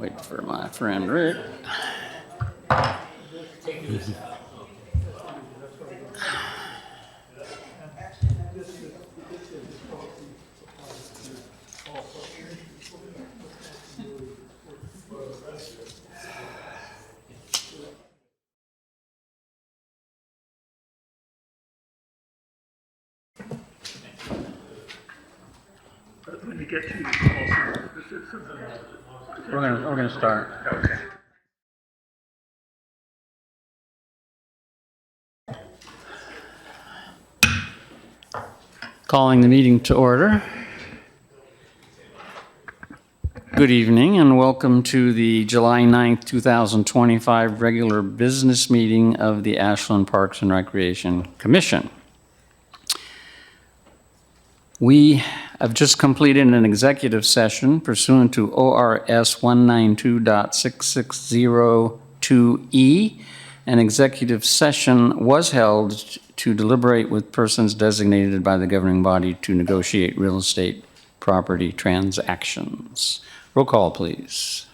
Wait for my friend Rick. When you get to the policy purposes, We're gonna start. okay. Calling the meeting to order. Good evening and welcome to the July 9th, 2025 regular business meeting of the Ashland Parks and Recreation Commission. We have just completed an executive session pursuant to ORS 192.6602E. An executive session was held to deliberate with persons designated by the governing body to negotiate real estate property transactions. Roll call, please.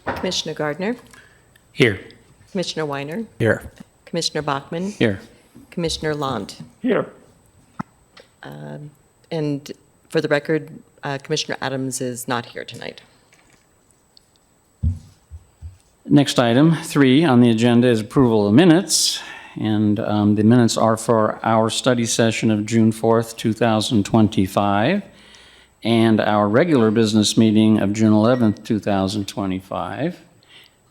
Commissioner Gardner, Here. Commissioner Weiner, Here. Commissioner Bachmann, Here. Commissioner Lund. Here. And for the record, Commissioner Adams is not here tonight. Next item, 3 on the agenda is approval of minutes. And the minutes are for our study session of June 4th, 2025, and our regular business meeting of June 11th, 2025.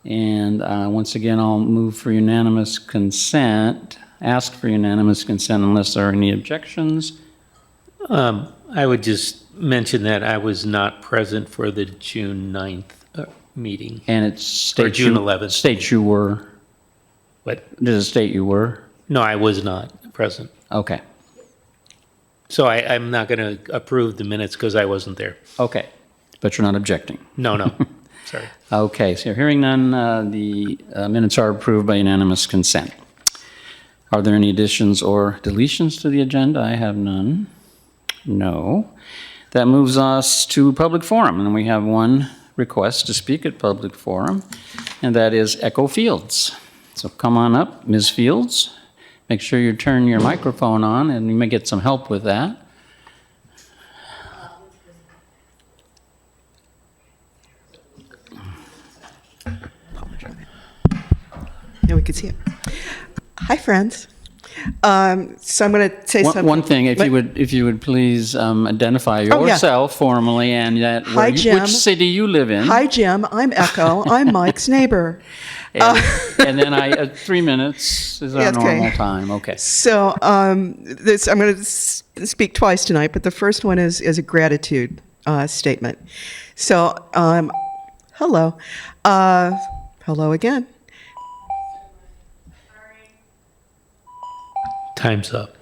And once again, I'll move for unanimous consent, ask for unanimous consent unless there are any objections. I would just mention that I was not present for the June 9th meeting. And it states June you, 11th. States you were. What? Does it state you were? No, I was not present. Okay. So I'm not going to approve the minutes because I wasn't there. Okay. But you're not objecting. No. Sorry. Okay, so hearing none, the minutes are approved by unanimous consent. Are there any additions or deletions to the agenda? I have none. No. That moves us to public forum, and we have one request to speak at public forum, and that is Echo Fields. So come on up, Ms. Fields. Make sure you turn your microphone on, and you may get some help with that. Yeah, we could see it. Hi, friends. So I'm going to say something. One thing, if you would please identify Oh, yeah. yourself formally and that Hi, Jim. which city you live in. Hi, Jim. I'm Echo. I'm Mike's neighbor. And then 3 minutes is our Yeah, okay. normal time. Okay. So I'm going to speak twice tonight, but the first one is a gratitude statement. So hello. Hello again. Time's up.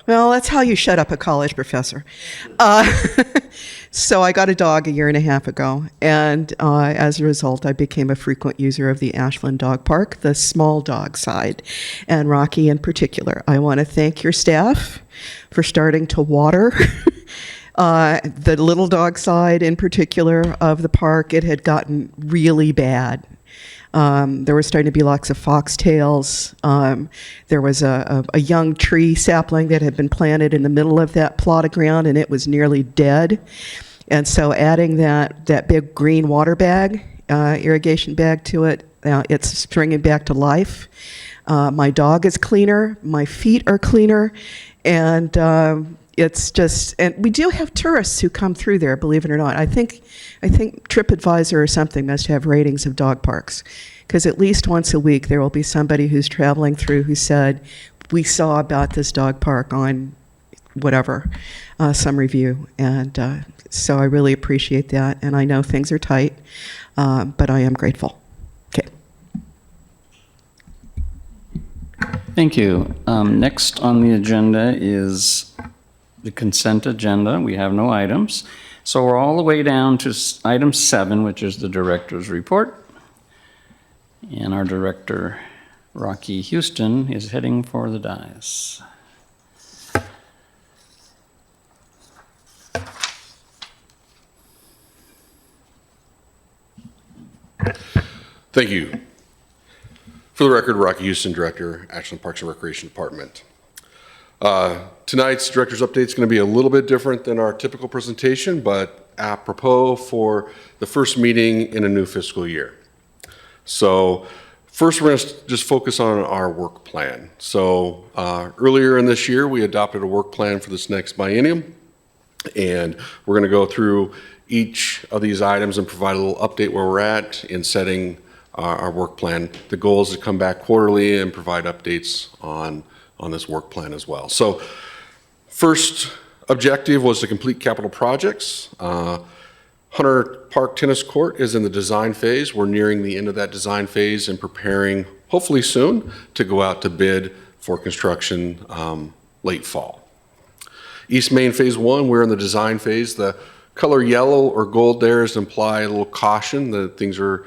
Well, that's how you shut up a college professor. So I got a dog a year and a half ago, and as a result, I became a frequent user of the Ashland Dog Park, the small dog side, and Rocky in particular. I want to thank your staff for starting to water the little dog side in particular of the park. It had gotten really bad. There were starting to be lots of foxtails. There was a young tree sapling that had been planted in the middle of that plot of ground, and it was nearly dead. And so adding that big green water bag, irrigation bag to it, it's springing back to life. My dog is cleaner. My feet are cleaner. And it's just, and we do have tourists who come through there, believe it or not. I think TripAdvisor or something must have ratings of dog parks, because at least once a week there will be somebody who's traveling through who said, we saw about this dog park on whatever, some review. And so I really appreciate that. And I know things are tight, but I am grateful. Okay. Thank you. Next on the agenda is the consent agenda. We have no items. So we're all the way down to item 7, which is the director's report. And our director, Rocky Houston, is heading for the dais. Thank you. For the record, Rocky Houston, Director, Ashland Parks and Recreation Department. Tonight's director's update is going to be a little bit different than our typical presentation, but apropos for the first meeting in a new fiscal year. So first, we're going to just focus on our work plan. So earlier in this year, we adopted a work plan for this next biennium, and we're going to go through each of these items and provide a little update where we're at in setting our work plan. The goal is to come back quarterly and provide updates on this work plan as well. So first objective was to complete capital projects. Hunter Park Tennis Court is in the design phase. We're nearing the end of that design phase and preparing, hopefully soon, to go out to bid for construction late fall. East Main Phase 1, we're in the design phase. The color yellow or gold there is to imply a little caution that things are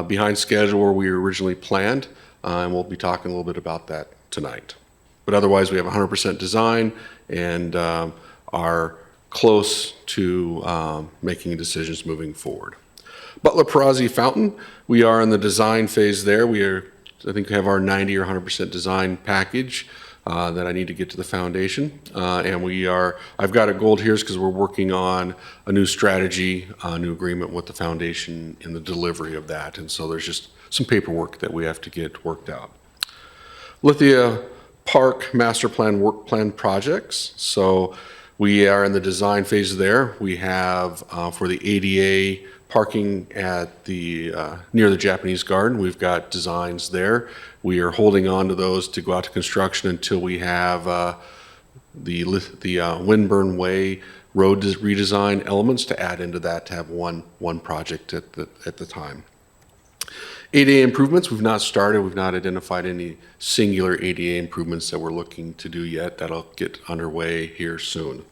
behind schedule where we originally planned, and we'll be talking a little bit about that tonight. But otherwise, we have 100% design and are close to making decisions moving forward. Butler Perazzi Fountain, we are in the design phase there. I think we have our 90 or 100% design package that I need to get to the foundation. And I've got it gold here because we're working on a new strategy, a new agreement with the foundation in the delivery of that. And so there's just some paperwork that we have to get worked out. Lithia Park Master Plan Work Plan projects. So we are in the design phase there. We have for the ADA parking at the near the Japanese Garden, we've got designs there. We are holding on to those to go out to construction until we have the Windburn Way road redesign elements to add into that to have one project at the time. ADA improvements, we've not started. We've not identified any singular ADA improvements that we're looking to do yet. That'll get underway here soon.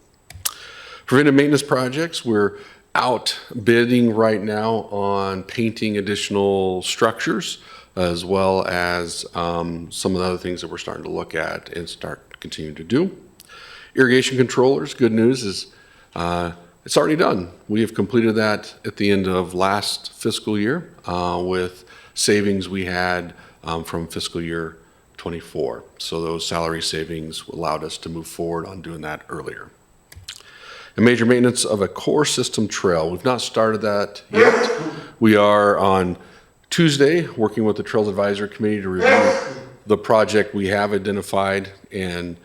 Preventive maintenance projects, we're out bidding right now on painting additional structures, as well as some of the other things that we're starting to look at and start continuing to do. Irrigation controllers, good news is it's already done. We have completed that at the end of last fiscal year with savings we had from fiscal year 24. So those salary savings allowed us to move forward on doing that earlier. And major maintenance of a core system trail. We've not started that yet. We are on Tuesday working with the Trails Advisory Committee to review the project we have identified and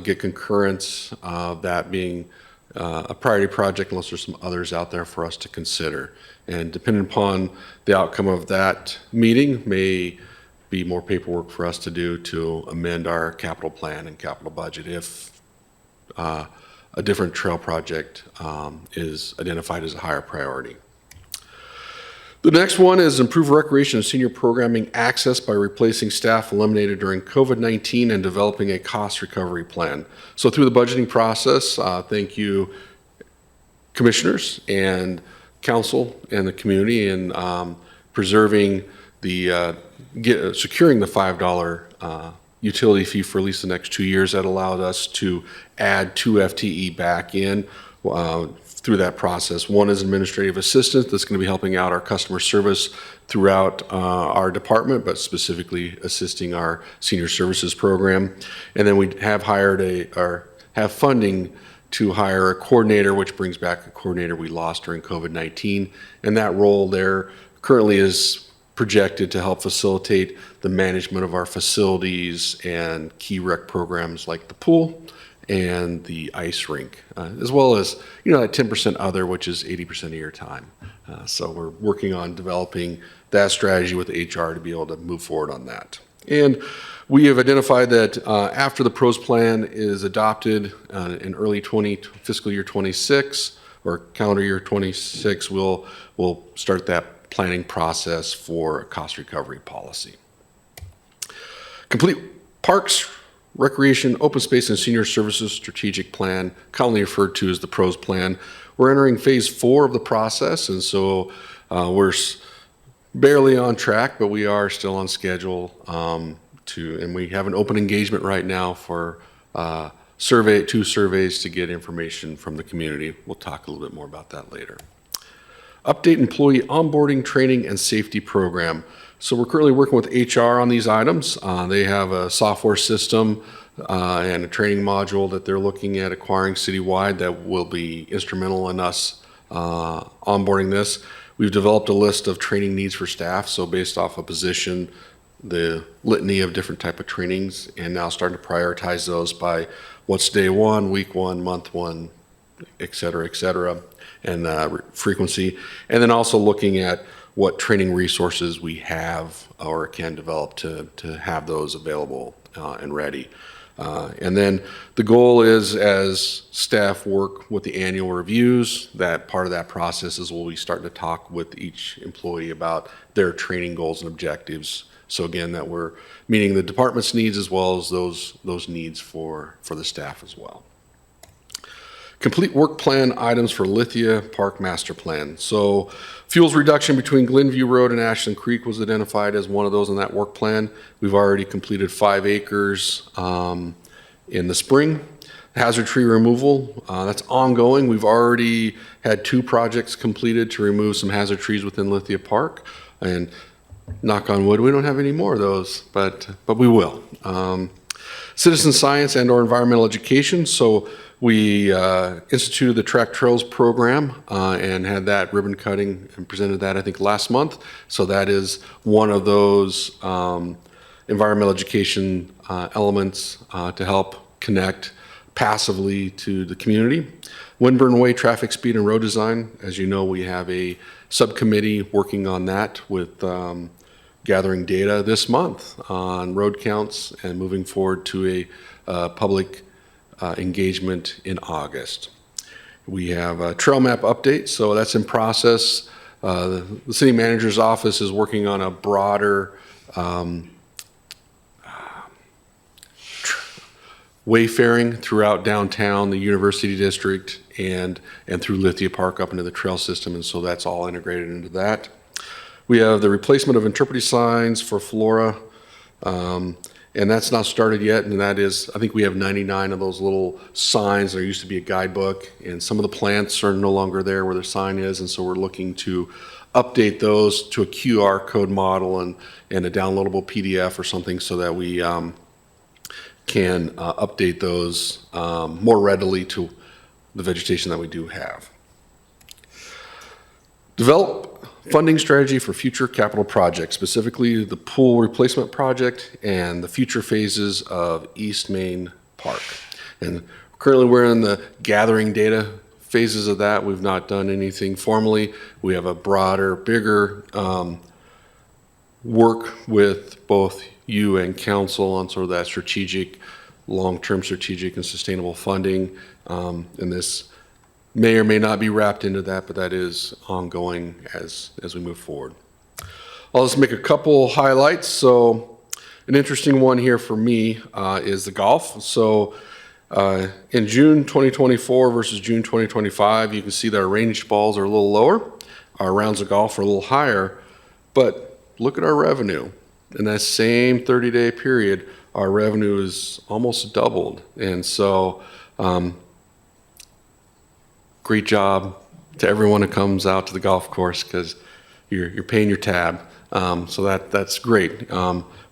get concurrence of that being a priority project unless there's some others out there for us to consider. And depending upon the outcome of that meeting may be more paperwork for us to do to amend our capital plan and capital budget if a different trail project is identified as a higher priority. The next one is improve recreation and senior programming access by replacing staff eliminated during COVID-19 and developing a cost recovery plan. So through the budgeting process, thank you commissioners and council and the community in preserving securing the $5 utility fee for at least the next 2 years. That allowed us to add 2 FTE back in through that process. One is administrative assistant that's going to be helping out our customer service throughout our department, but specifically assisting our senior services program. And then we have have funding to hire a coordinator, which brings back a coordinator we lost during COVID-19. And that role there currently is projected to help facilitate the management of our facilities and key rec programs like the pool and the ice rink, as well as, that 10% other, which is 80% of your time. So we're working on developing that strategy with HR to be able to move forward on that. And we have identified that after the PROS plan is adopted in early fiscal year 26 or calendar year 26, we'll start that planning process for a cost recovery policy. Complete parks, recreation, open space, and senior services strategic plan, commonly referred to as the PROS plan. We're entering phase 4 of the process, and so we're barely on track, but we are still on schedule and we have an open engagement right now for 2 surveys to get information from the community. We'll talk a little bit more about that later. Update employee onboarding, training, and safety program. So we're currently working with HR on these items. They have a software system and a training module that they're looking at acquiring citywide that will be instrumental in us onboarding this. We've developed a list of training needs for staff, so based off a position, the litany of different type of trainings, and now starting to prioritize those by what's day one, week one, month one, et cetera, and frequency. And then also looking at what training resources we have or can develop to have those available and ready. And then the goal is, as staff work with the annual reviews, that part of that process is we start to talk with each employee about their training goals and objectives. So again, that we're meeting the department's needs as well as those needs for the staff as well. Complete work plan items for Lithia Park Master Plan. So fuels reduction between Glenview Road and Ashland Creek was identified as one of those in that work plan. We've already completed 5 acres in the spring. Hazard tree removal, that's ongoing. We've already had 2 projects completed to remove some hazard trees within Lithia Park. And knock on wood, we don't have any more of those, but we will. Citizen science and or environmental education. So we instituted the Track Trails program and had that ribbon cutting and presented that, I think, last month. So that is one of those environmental education elements to help connect passively to the community. Windburn Way traffic speed and road design. As you know, we have a subcommittee working on that with gathering data this month on road counts and moving forward to a public engagement in August. We have a trail map update, so that's in process. The city manager's office is working on a broader wayfaring throughout downtown, the University District, and through Lithia Park up into the trail system, and so that's all integrated into that. We have the replacement of interpretive signs for Flora, and that's not started yet, and that is, I think we have 99 of those little signs. There used to be a guidebook, and some of the plants are no longer there where the sign is, and so we're looking to update those to a QR code model and a downloadable PDF or something so that we can update those more readily to the vegetation that we do have. Develop funding strategy for future capital projects, specifically the pool replacement project and the future phases of East Main Park. And currently we're in the gathering data phases of that. We've not done anything formally. We have a broader, bigger work with both you and council on sort of that strategic, long-term strategic and sustainable funding. And this may or may not be wrapped into that, but that is ongoing as we move forward. I'll just make a couple highlights. So an interesting one here for me is the golf. So in June 2024 versus June 2025, you can see that our range balls are a little lower, our rounds of golf are a little higher, but look at our revenue. In that same 30-day period, our revenue is almost doubled. And so great job to everyone who comes out to the golf course, because you're paying your tab. So that's great.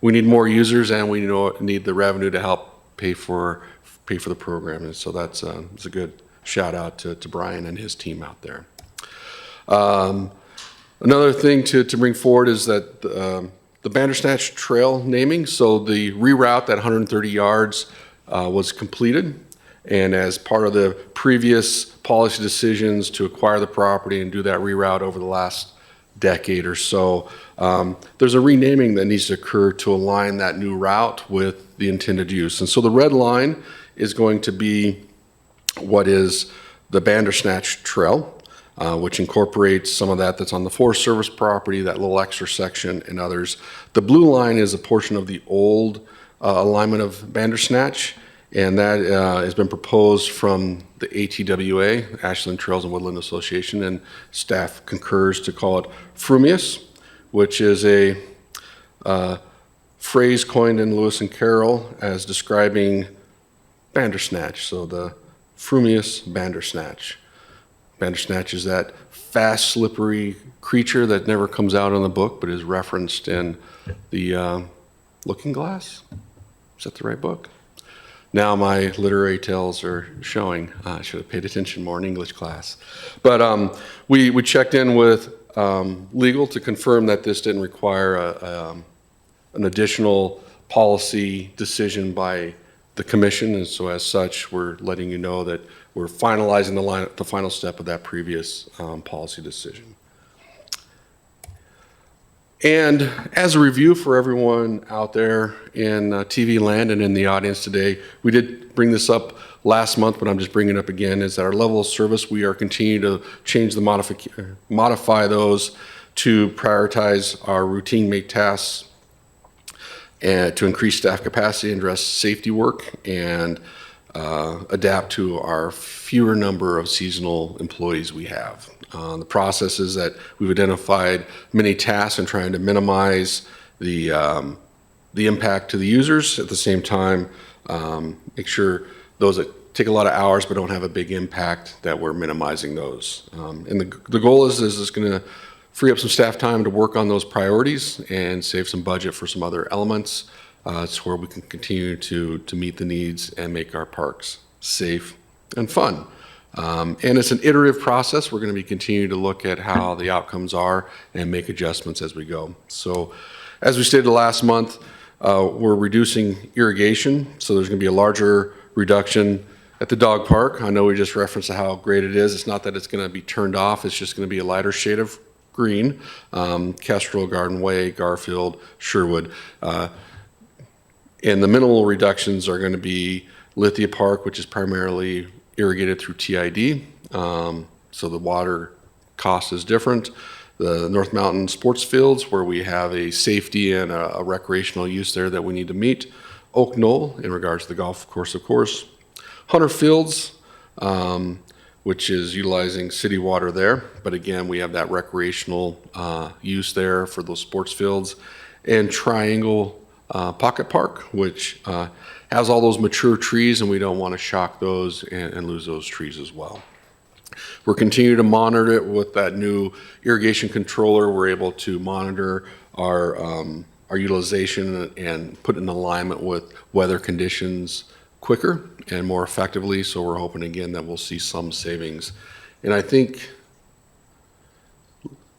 We need more users, and we need the revenue to help pay for the program. And so that's a good shout out to Brian and his team out there. Another thing to bring forward is that the Bandersnatch Trail naming. So the reroute, that 130 yards, was completed. And as part of the previous policy decisions to acquire the property and do that reroute over the last decade or so, there's a renaming that needs to occur to align that new route with the intended use. And so the red line is going to be what is the Bandersnatch Trail, which incorporates some of that's on the Forest Service property, that little extra section, and others. The blue line is a portion of the old alignment of Bandersnatch, and that has been proposed from the ATWA, Ashland Trails and Woodland Association, and staff concurs to call it Frumious, which is a phrase coined in Lewis and Carroll as describing Bandersnatch, so the Frumious Bandersnatch. Bandersnatch is that fast, slippery creature that never comes out in the book, but is referenced in the Looking Glass. Is that the right book? Now my literary tales are showing. I should have paid attention more in English class. But we checked in with legal to confirm that this didn't require an additional policy decision by the commission, and so as such, we're letting you know that we're finalizing the final step of that previous policy decision. And as a review for everyone out there in TV land and in the audience today, we did bring this up last month, but I'm just bringing it up again, is that our level of service, we are continuing to change modify those to prioritize our routine make tasks and to increase staff capacity and address safety work and adapt to our fewer number of seasonal employees we have. The process is that we've identified many tasks and trying to minimize the impact to the users. At the same time, make sure those that take a lot of hours but don't have a big impact, that we're minimizing those. And the goal is it's going to free up some staff time to work on those priorities and save some budget for some other elements. It's where we can continue to meet the needs and make our parks safe and fun. And it's an iterative process. We're going to be continuing to look at how the outcomes are and make adjustments as we go. So as we stated last month, we're reducing irrigation. So there's going to be a larger reduction at the dog park. I know we just referenced how great it is. It's not that it's going to be turned off. It's just going to be a lighter shade of green. Kestrel, Garden Way, Garfield, Sherwood. And the minimal reductions are going to be Lithia Park, which is primarily irrigated through TID, so the water cost is different. The North Mountain Sports Fields, where we have a safety and a recreational use there that we need to meet. Oak Knoll, in regards to the golf course, of course. Hunter Fields, which is utilizing city water there, but again, we have that recreational use there for those sports fields. And Triangle Pocket Park, which has all those mature trees, and we don't want to shock those and lose those trees as well. We're continuing to monitor it with that new irrigation controller. We're able to monitor our utilization and put in alignment with weather conditions quicker and more effectively. So we're hoping again that we'll see some savings. And I think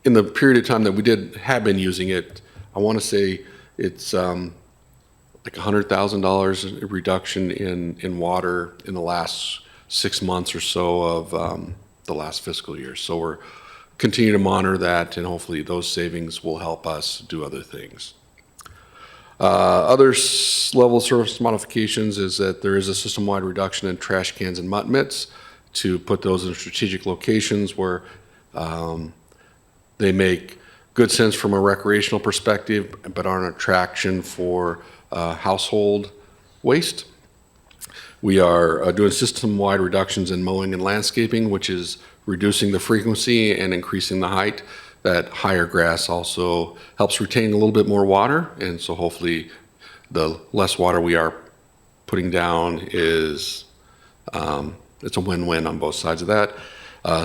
in the period of time that we have been using it, I want to say it's like $100,000 reduction in water in the last 6 months or so of the last fiscal year. So we're continuing to monitor that, and hopefully those savings will help us do other things. Other level service modifications is that there is a system-wide reduction in trash cans and mutt mitts to put those in strategic locations where they make good sense from a recreational perspective, but are an attraction for household waste. We are doing system-wide reductions in mowing and landscaping, which is reducing the frequency and increasing the height. That higher grass also helps retain a little bit more water, and so hopefully the less water we are putting down is it's a win-win on both sides of that.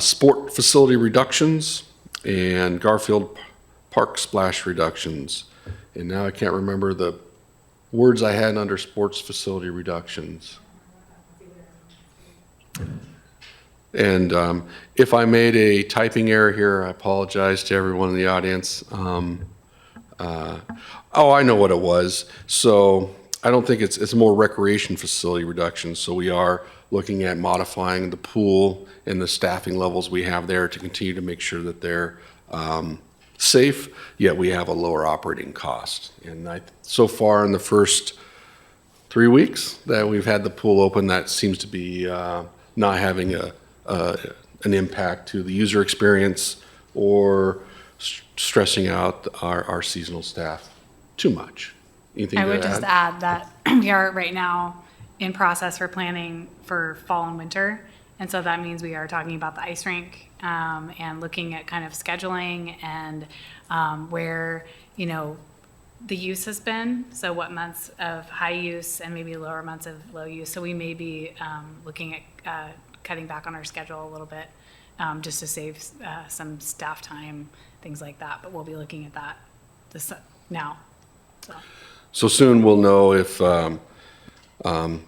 Sport facility reductions and Garfield Park splash reductions. And now I can't remember the words I had under sports facility reductions. And if I made a typing error here, I apologize to everyone in the audience. Oh, I know what it was. So I don't think it's more recreation facility reductions. So we are looking at modifying the pool and the staffing levels we have there to continue to make sure that they're safe, yet we have a lower operating cost. And so far in the first 3 weeks that we've had the pool open, that seems to be not having an impact to the user experience or stressing out our seasonal staff too much. Anything I to would just add? add that we are right now in process for planning for fall and winter. And so that means we are talking about the ice rink and looking at kind of scheduling and where, the use has been. So what months of high use and maybe lower months of low use. So we may be looking at cutting back on our schedule a little bit just to save some staff time, things like that. But we'll be looking at that now. So soon we'll know if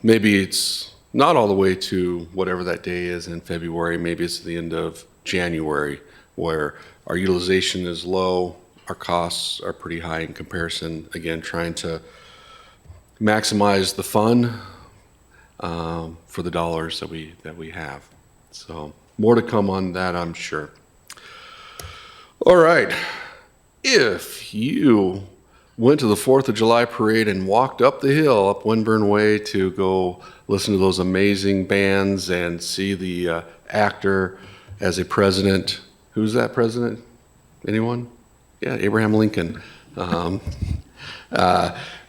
maybe it's not all the way to whatever that day is in February. Maybe it's the end of January where our utilization is low, our costs are pretty high in comparison. Again, trying to maximize the fund for the dollars that we have. So more to come on that, I'm sure. All right. If you went to the 4th of July parade and walked up the hill, up Winburn Way to go listen to those amazing bands and see the actor as a president. Who's that president? Anyone? Yeah, Abraham Lincoln.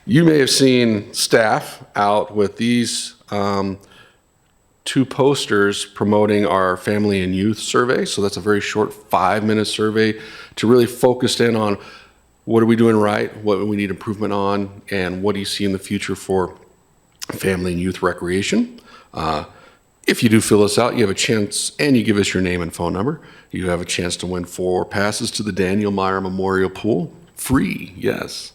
You may have seen staff out with these 2 posters promoting our family and youth survey. So that's a very short 5-minute survey to really focus in on what are we doing right, what do we need improvement on, and what do you see in the future for family and youth recreation. If you do fill us out, you have a chance, and you give us your name and phone number, you have a chance to win 4 passes to the Daniel Meyer Memorial Pool. Free, yes.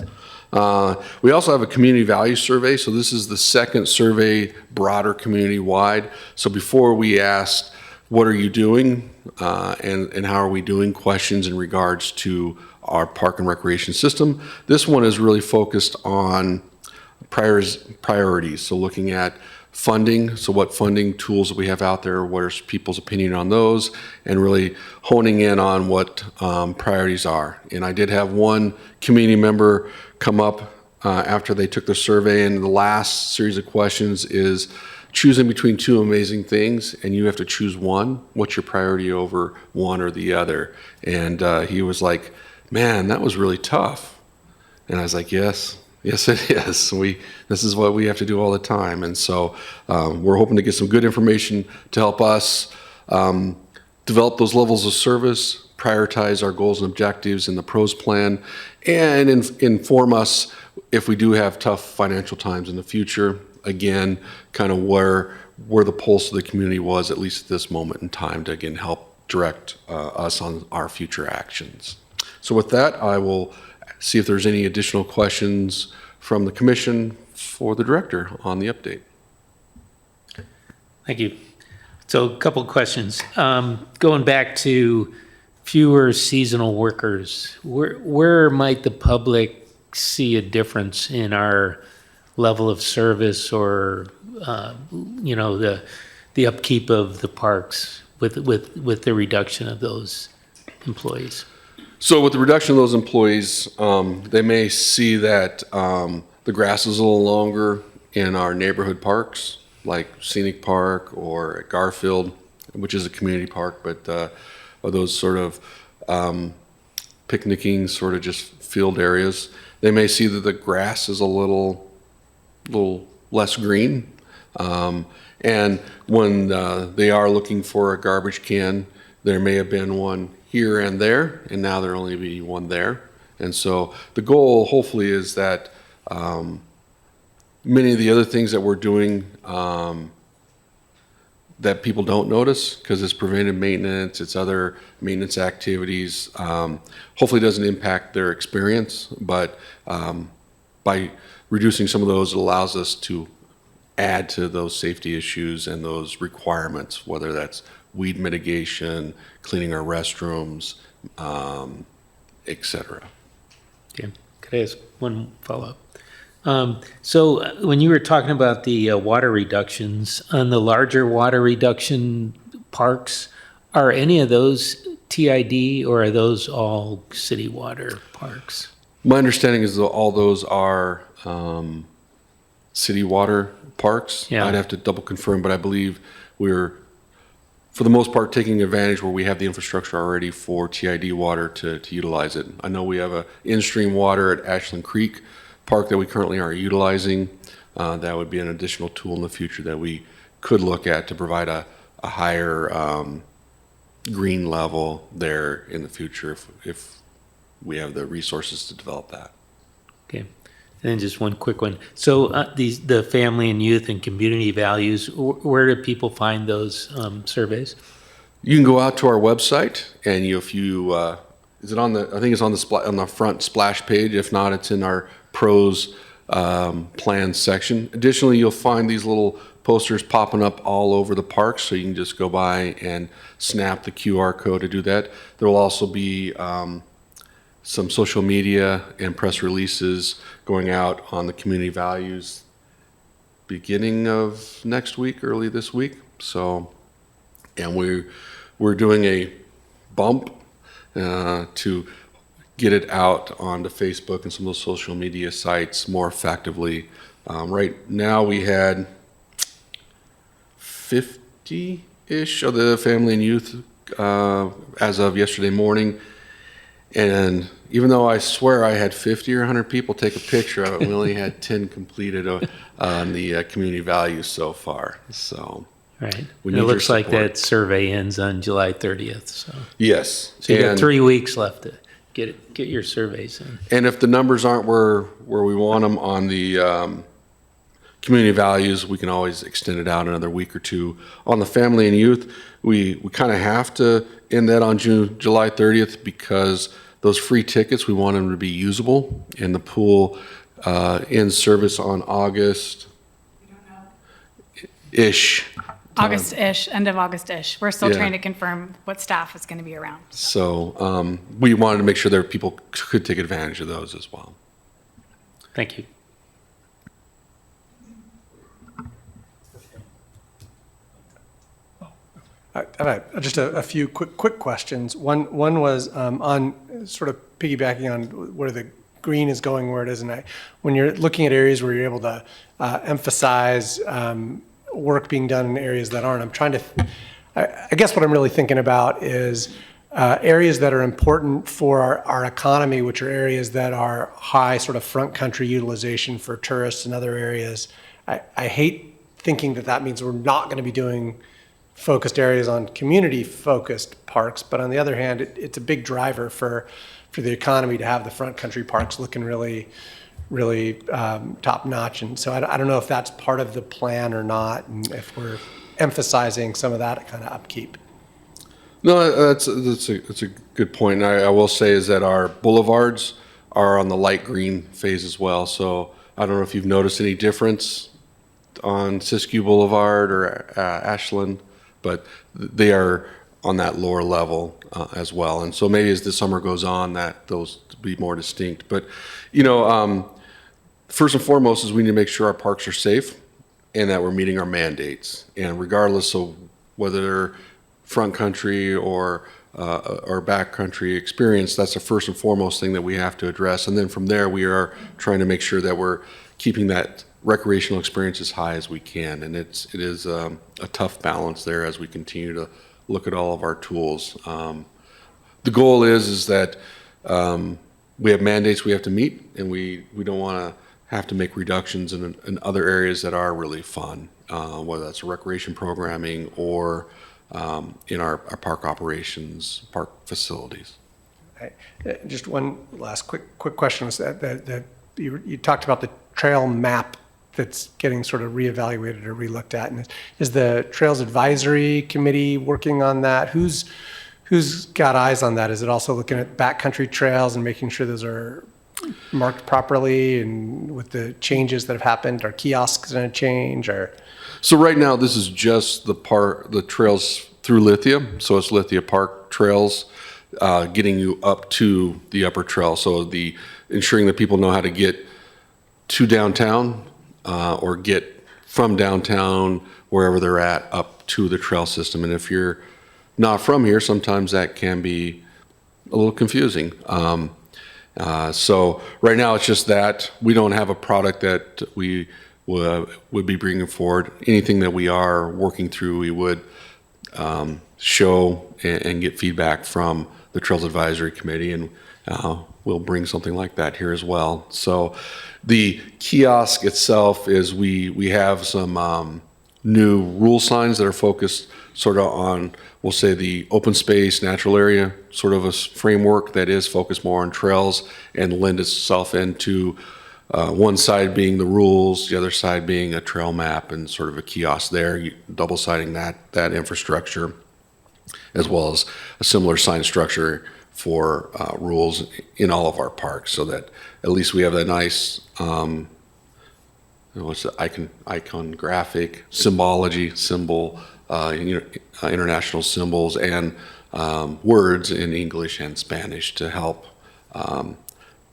We also have a community value survey. So this is the second survey, broader community-wide. So before we asked, what are you doing and how are we doing, questions in regards to our park and recreation system. This one is really focused on priorities. So looking at funding, so what funding tools that we have out there, what is people's opinion on those, and really honing in on what priorities are. And I did have one community member come up after they took the survey, and the last series of questions is choosing between 2 amazing things, and you have to choose one. What's your priority over one or the other? And he was like, man, that was really tough. And I was like, yes it is. This is what we have to do all the time. And so we're hoping to get some good information to help us develop those levels of service, prioritize our goals and objectives in the PROS plan, and inform us if we do have tough financial times in the future. Again, kind of where the pulse of the community was, at least at this moment in time, to again help direct us on our future actions. So with that, I will see if there's any additional questions from the commission for the director on the update. Thank you. So a couple of questions. Going back to fewer seasonal workers, where might the public see a difference in our level of service or, the upkeep of the parks with the reduction of those employees? So with the reduction of those employees, they may see that the grass is a little longer in our neighborhood parks, like Scenic Park or at Garfield, which is a community park, but or those sort of picnicking, sort of just field areas. They may see that the grass is a little less green. And when they are looking for a garbage can, there may have been one here and there, and now there only be one there. And so the goal, hopefully, is that many of the other things that we're doing that people don't notice, because it's preventive maintenance, it's other maintenance activities, hopefully doesn't impact their experience. But by reducing some of those, it allows us to add to those safety issues and those requirements, whether that's weed mitigation, cleaning our restrooms, et cetera. Okay. Could I ask one follow-up? So when you were talking about the water reductions, on the larger water reduction parks, are any of those TID or are those all city water parks? My understanding is that all those are city water parks. Yeah. I'd have to double confirm, but I believe we're, for the most part, taking advantage where we have the infrastructure already for TID water to utilize it. I know we have a in-stream water at Ashland Creek Park that we currently are utilizing. That would be an additional tool in the future that we could look at to provide a higher green level there in the future if we have the resources to develop that. Okay. And then just one quick one. So the family and youth and community values, where do people find those surveys? You can go out to our website, and if you, is it on the, I think it's on the front splash page. If not, it's in our pros plan section. Additionally, you'll find these little posters popping up all over the park, so you can just go by and snap the QR code to do that. There will also be some social media and press releases going out on the community values beginning of next week, early this week. So, and we're doing a bump to get it out onto Facebook and some of those social media sites more effectively. Right now we had 50-ish of the family and youth as of yesterday morning. And even though I swear I had 50 or 100 people take a picture of it, we only had 10 completed on the community values so far. So, Right. We And need it your looks like support. that survey ends on July 30th, so. yes. So you got And- 3 weeks left to get your surveys in. And if the numbers aren't where we want them on the community values, we can always extend it out another week or two. On the family and youth, we kind of have to end that on July 30th because those free tickets, we want them to be usable. And the pool ends service on August-ish. August-ish, end of August-ish. We're still Yeah. trying to confirm what staff is going to be around. So we wanted to make sure that people could take advantage of those as well. Thank you. I have just a few quick questions. One was on sort of piggybacking on where the green is going, where it is, and when you're looking at areas where you're able to emphasize work being done in areas that aren't, I'm trying to, I guess what I'm really thinking about is areas that are important for our economy, which are areas that are high sort of front country utilization for tourists and other areas. I hate thinking that means we're not going to be doing focused areas on community-focused parks, but on the other hand, it's a big driver for the economy to have the front country parks looking really top-notch. And so I don't know if that's part of the plan or not, and if we're emphasizing some of that kind of upkeep. No, that's a good point. And I will say is that our boulevards are on the light green phase as well. So I don't know if you've noticed any difference on Siskiyou Boulevard or Ashland, but they are on that lower level as well. And so maybe as the summer goes on, that those be more distinct. But first and foremost is we need to make sure our parks are safe and that we're meeting our mandates. And regardless of whether they're front country or back country experience, that's the first and foremost thing that we have to address. And then from there, we are trying to make sure that we're keeping that recreational experience as high as we can. And it is a tough balance there as we continue to look at all of our tools. The goal is that we have mandates we have to meet, and we don't want to have to make reductions in other areas that are really fun, whether that's recreation programming or in our park operations, park facilities. Just one last quick question was that you talked about the trail map that's getting sort of reevaluated or relooked at, and is the Trails Advisory Committee working on that? Who's got eyes on that? Is it also looking at backcountry trails and making sure those are marked properly, and with the changes that have happened, are kiosks going to change? Or So right now, this is just the trails through Lithia. So it's Lithia Park trails, getting you up to the upper trail. So ensuring that people know how to get to downtown or get from downtown, wherever they're at, up to the trail system. And if you're not from here, sometimes that can be a little confusing. So right now it's just that we don't have a product that we would be bringing forward. Anything that we are working through, we would show and get feedback from the Trails Advisory Committee, and we'll bring something like that here as well. So the kiosk itself is we have some new rule signs that are focused sort of on, we'll say, the open space, natural area, sort of a framework that is focused more on trails and lend itself into one side being the rules, the other side being a trail map and sort of a kiosk there, double-siding that infrastructure. as well as a similar sign structure for rules in all of our parks, so that at least we have that nice what's the iconographic symbology, international symbols, and words in English and Spanish to help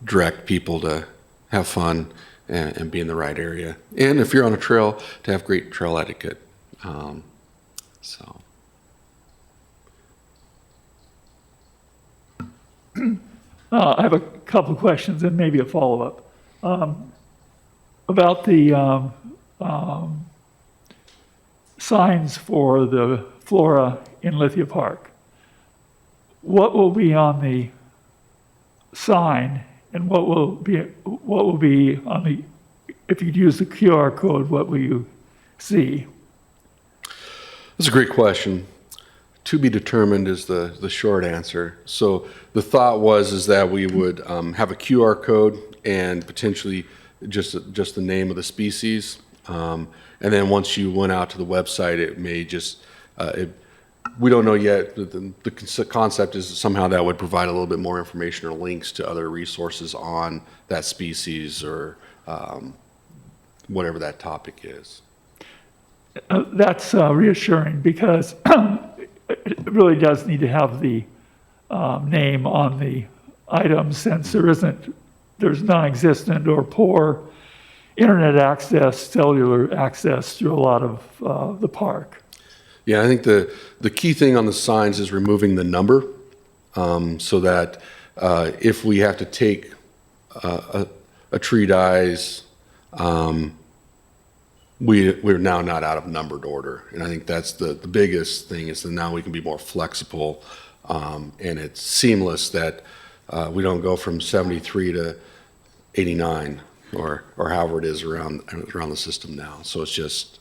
direct people to have fun and be in the right area. And if you're on a trail, to have great trail etiquette. So. I have a couple of questions and maybe a follow-up. About the signs for the flora in Lithia Park. What will be on the sign, and what will be on the, if you use the QR code, what will you see? That's a great question. To be determined is the short answer. So the thought is that we would have a QR code and potentially just the name of the species. And then once you went out to the website, it may just, we don't know yet. The concept is somehow that would provide a little bit more information or links to other resources on that species or whatever that topic is. That's reassuring, because it really does need to have the name on the item, since there's non-existent or poor internet access, cellular access through a lot of the park. Yeah, I think the key thing on the signs is removing the number, so that if we have to take a tree dies, we're now not out of numbered order. And I think that's the biggest thing, is that now we can be more flexible, and it's seamless, that we don't go from 73 to 89 or however it is around the system now. So it's just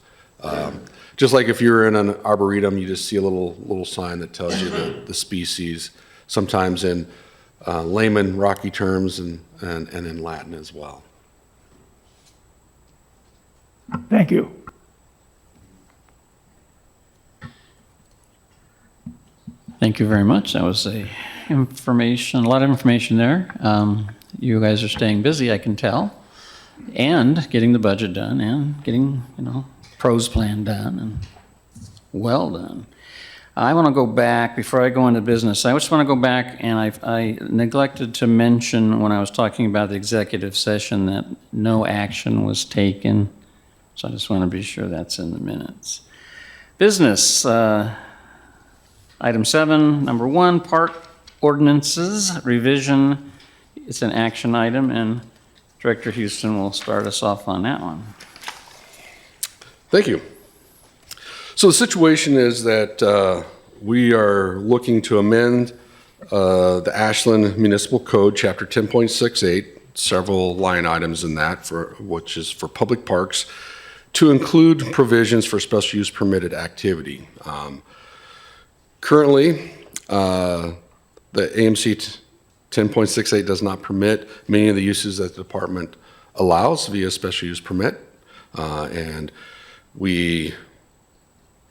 like if you're in an arboretum, you just see a little sign that tells you the species, sometimes in layman Rocky terms and in Latin as well. Thank you. Thank you very much. That was a lot of information there. You guys are staying busy, I can tell, and getting the budget done and getting, pros plan done, and well done. I want to go back, before I go into business, I just want to go back, and I neglected to mention when I was talking about the executive session that no action was taken. So I just want to be sure that's in the minutes. Business, item 7, number 1, park ordinances revision. It's an action item, and Director Houston will start us off on that one. Thank you. So the situation is that we are looking to amend the Ashland Municipal Code, Chapter 10.68, several line items in that, which is for public parks, to include provisions for special use permitted activity. Currently, the AMC 10.68 does not permit many of the uses that the department allows via special use permit, and we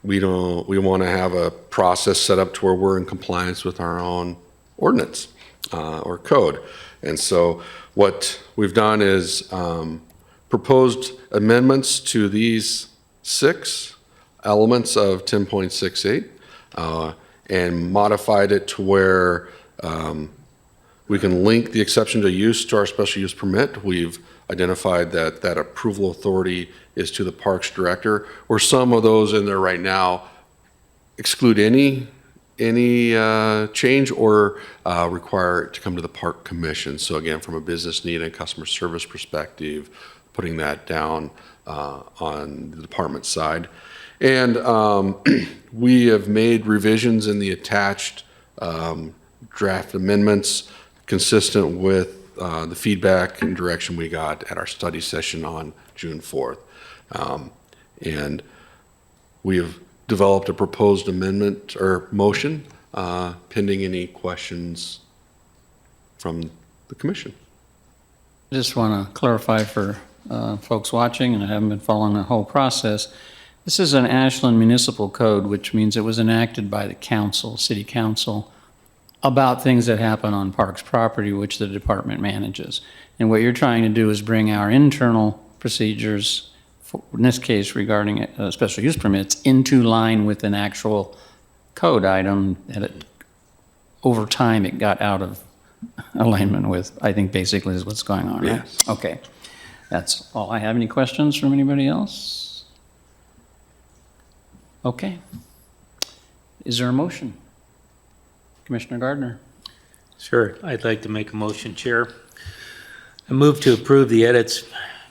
want to have a process set up to where we're in compliance with our own ordinance or code. And so what we've done is proposed amendments to these 6 elements of 10.68 and modified it to where we can link the exception to use to our special use permit. We've identified that approval authority is to the parks director, or some of those in there right now exclude any change or require it to come to the park commission. So again, from a business need and customer service perspective, putting that down on the department side. And we have made revisions in the attached draft amendments consistent with the feedback and direction we got at our study session on June 4th. And we have developed a proposed amendment or motion pending any questions from the commission. I just want to clarify for folks watching, and I haven't been following the whole process, This is an Ashland municipal code, which means it was enacted by the council, city council, about things that happen on parks property, which the department manages. And what you're trying to do is bring our internal procedures, in this case regarding special use permits, into line with an actual code item that over time it got out of alignment with, I think basically is what's going on, right? Yes. Okay, that's all I have. Any questions from anybody else? Okay. Is there a motion? Commissioner Gardner? Sure, I'd like to make a motion, Chair. I move to approve the edits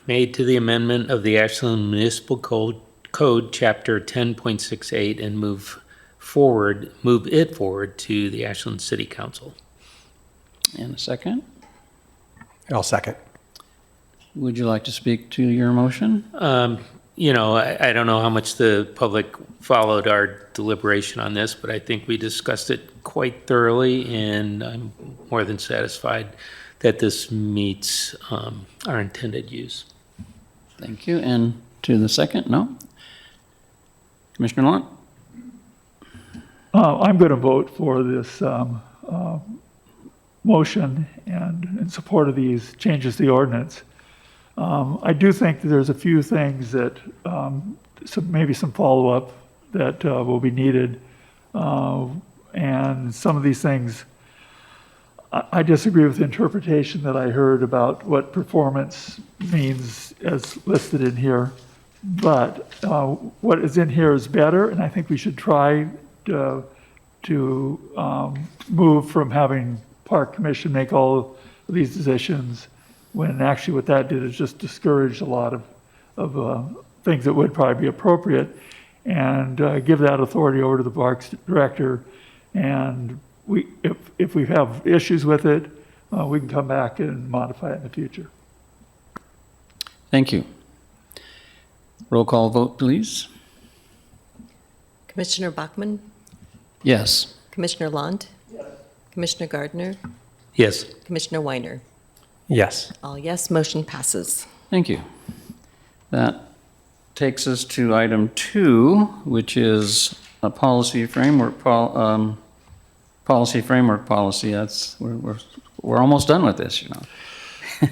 made to the amendment of the Ashland Municipal Code, Chapter 10.68, and move it forward to the Ashland City Council. And a second? I'll second. Would you like to speak to your motion? I don't know how much the public followed our deliberation on this, but I think we discussed it quite thoroughly, and I'm more than satisfied that this meets our intended use. Thank you. And to the second? No? Commissioner Lunt? I'm going to vote for this motion and in support of these changes to the ordinance. I do think that there's a few things that, maybe some follow-up that will be needed. And some of these things, I disagree with the interpretation that I heard about what performance means as listed in here. But what is in here is better, and I think we should try to move from having Park Commission make all of these decisions, when actually what that did is just discourage a lot of things that would probably be appropriate, and give that authority over to the Parks Director. And if we have issues with it, we can come back and modify it in the future. Thank you. Roll call vote, please. Commissioner Bachmann, Yes. Commissioner Lund, Commissioner Gardner, Yes. Commissioner Weiner. Yes. All yes, motion passes. Thank you. That takes us to item 2, which is a policy framework policy. That's we're almost done with this,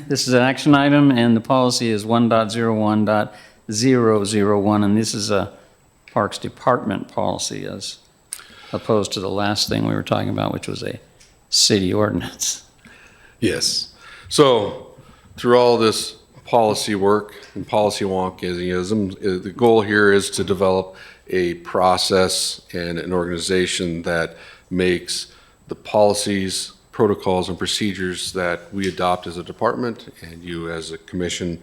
This is an action item, and the policy is 1.01.001, and this is a Parks Department policy as opposed to the last thing we were talking about, which was a city ordinance. Yes. So through all this policy work and policy wonkism, the goal here is to develop a process and an organization that makes the policies, protocols, and procedures that we adopt as a department and you as a commission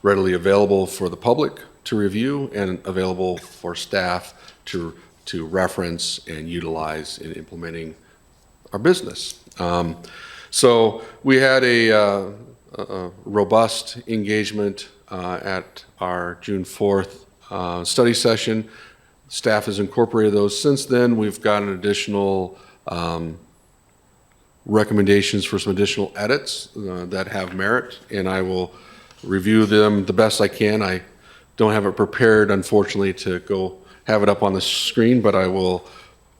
readily available for the public to review and available for staff to reference and utilize in implementing our business. So we had a robust engagement at our June 4th study session. Staff has incorporated those since then. We've got an additional recommendations for some additional edits that have merit, and I will review them the best I can. I don't have it prepared, unfortunately, to go have it up on the screen, but I will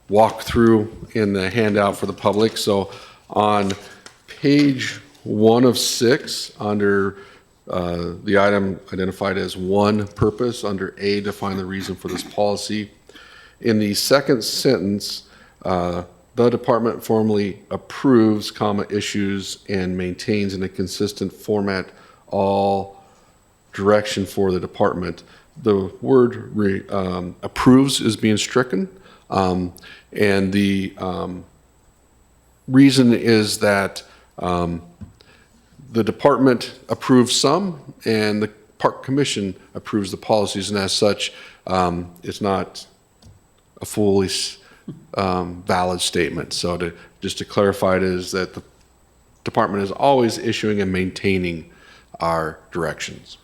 walk through in the handout for the public. So on page 1 of 6, under the item identified as 1 purpose, under A, define the reason for this policy. In the second sentence, the department formally approves, issues, and maintains in a consistent format all direction for the department. The word approves is being stricken, and the reason is that the department approves some, and the Park Commission approves the policies, and as such, it's not a fully valid statement. So just to clarify, it is that the department is always issuing and maintaining our directions.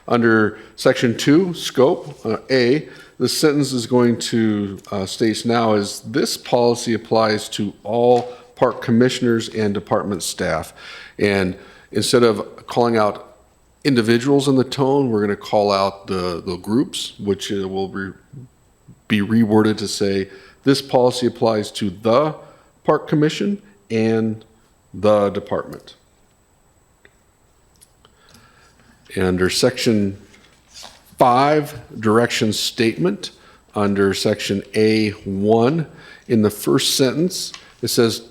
Under section 2, scope, A, the sentence is going to states now is this policy applies to all park commissioners and department staff. And instead of calling out individuals in the tone, we're going to call out the groups, which will be reworded to say, this policy applies to the Park Commission and the department. And under section 5, direction statement, under section A1, in the first sentence, it says,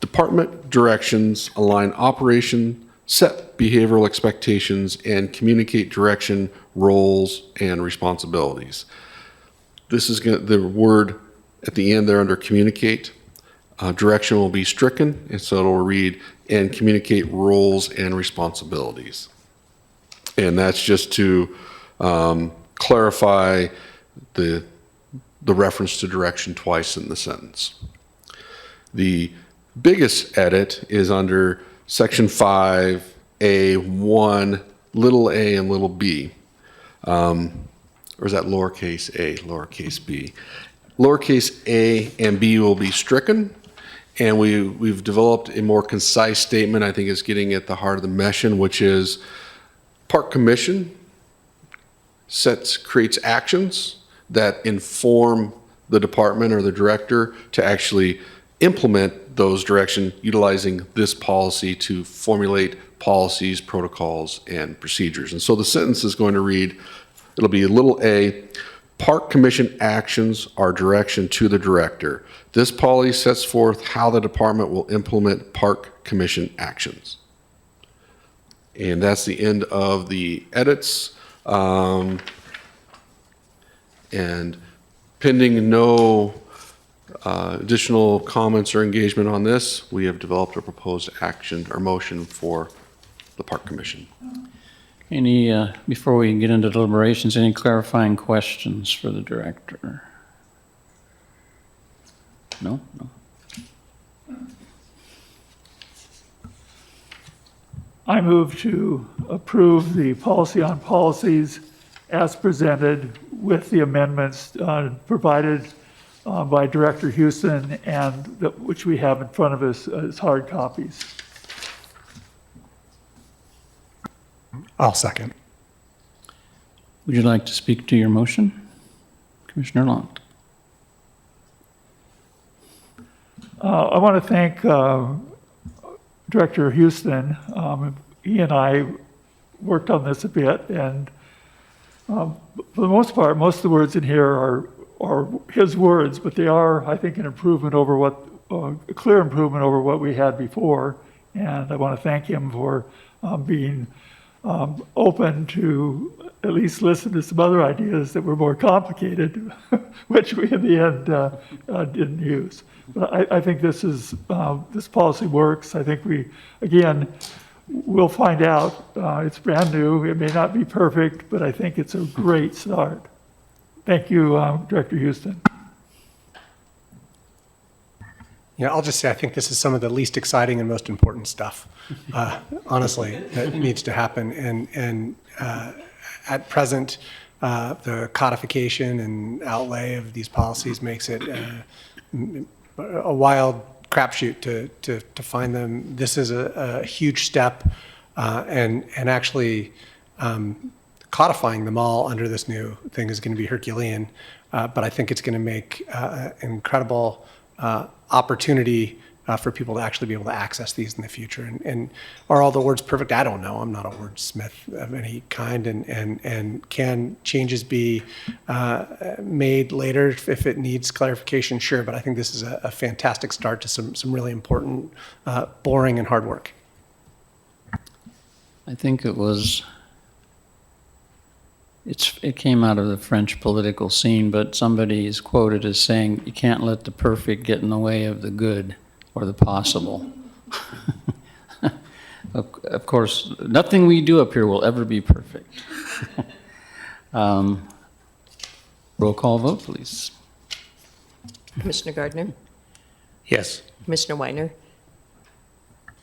department directions align operation, set behavioral expectations, and communicate direction, roles, and responsibilities. This is the word at the end there under communicate. Direction will be stricken, and so it'll read, and communicate roles and responsibilities. And that's just to clarify the reference to direction twice in the sentence. The biggest edit is under section 5A1, little a and little b. Or is that lowercase a, lowercase b? Lowercase a and b will be stricken, and we've developed a more concise statement. I think it's getting at the heart of the mission, which is Park Commission creates actions that inform the department or the director to actually implement those directions, utilizing this policy to formulate policies, protocols, and procedures. And so the sentence is going to read, it'll be little a, Park Commission actions are direction to the director. This policy sets forth how the department will implement Park Commission actions. And that's the end of the edits. And pending no additional comments or engagement on this, we have developed a proposed action or motion for the Park Commission. Any, before we get into deliberations, any clarifying questions for the director? No? I move to approve the policy on policies as presented with the amendments provided by Director Houston and which we have in front of us as hard copies. I'll second. Would you like to speak to your motion? Commissioner Long. I want to thank Director Houston. He and I worked on this a bit, and for the most part, most of the words in here are his words, but they are, I think, an improvement over a clear improvement over what we had before. And I want to thank him for being open to at least listen to some other ideas that were more complicated, which we in the end didn't use. But I think this policy works. I think we'll find out. It's brand new. It may not be perfect, but I think it's a great start. Thank you, Director Houston. Yeah, I'll just say I think this is some of the least exciting and most important stuff, honestly, that needs to happen. And at present, the codification and outlay of these policies makes it a wild crapshoot to find them. This is a huge step, and actually codifying them all under this new thing is going to be Herculean. But I think it's going to make an incredible opportunity for people to actually be able to access these in the future. And are all the words perfect? I don't know. I'm not a wordsmith of any kind. And can changes be made later if it needs clarification? Sure. But I think this is a fantastic start to some really important, boring and hard work. I think it came out of the French political scene, but somebody is quoted as saying, you can't let the perfect get in the way of the good or the possible. Of course, nothing we do up here will ever be perfect. Roll call vote, please. Commissioner Gardner, Yes. Commissioner Weiner,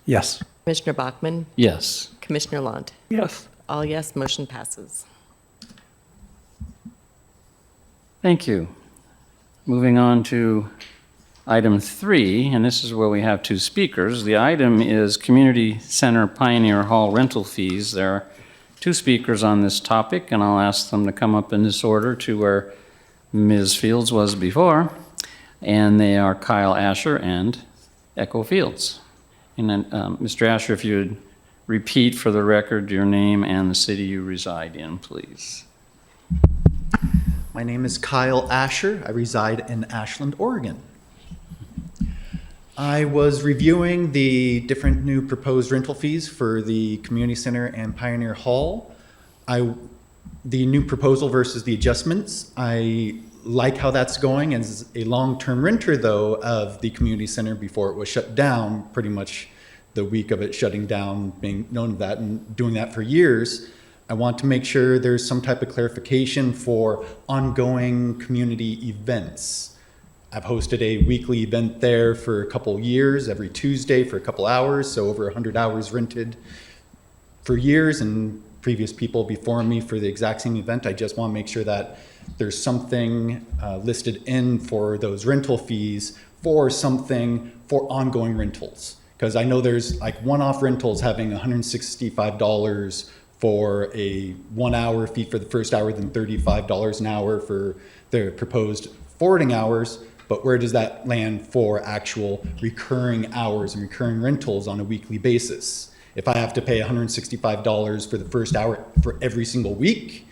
Yes. Commissioner Bachmann, Yes. Commissioner Lant. Yes. All yes, motion passes. Thank you. Moving on to item 3, and this is where we have 2 speakers. The item is Community Center Pioneer Hall rental fees. There two speakers on this topic, and I'll ask them to come up in this order to where Ms. Fields was before. And they are Kyle Asher and Echo Fields. And then, Mr. Asher, if you would repeat for the record your name and the city you reside in, please. My name is Kyle Asher. I reside in Ashland, Oregon. I was reviewing the different new proposed rental fees for the community center and Pioneer Hall. The new proposal versus the adjustments, I like how that's going. As a long-term renter, though, of the community center before it was shut down, pretty much the week of it shutting down, being known of that and doing that for years, I want to make sure there's some type of clarification for ongoing community events. I've hosted a weekly event there for a couple years, every Tuesday for a couple hours, so over 100 hours rented for years, and previous people before me for the exact same event. I just want to make sure that there's something listed in for those rental fees for something for ongoing rentals. Because I know there's like one-off rentals having $165 for a 1 hour fee for the first hour, then $35 an hour for the proposed forwarding hours. But where does that land for actual recurring hours and recurring rentals on a weekly basis? If I have to pay $165 for the first hour for every single week,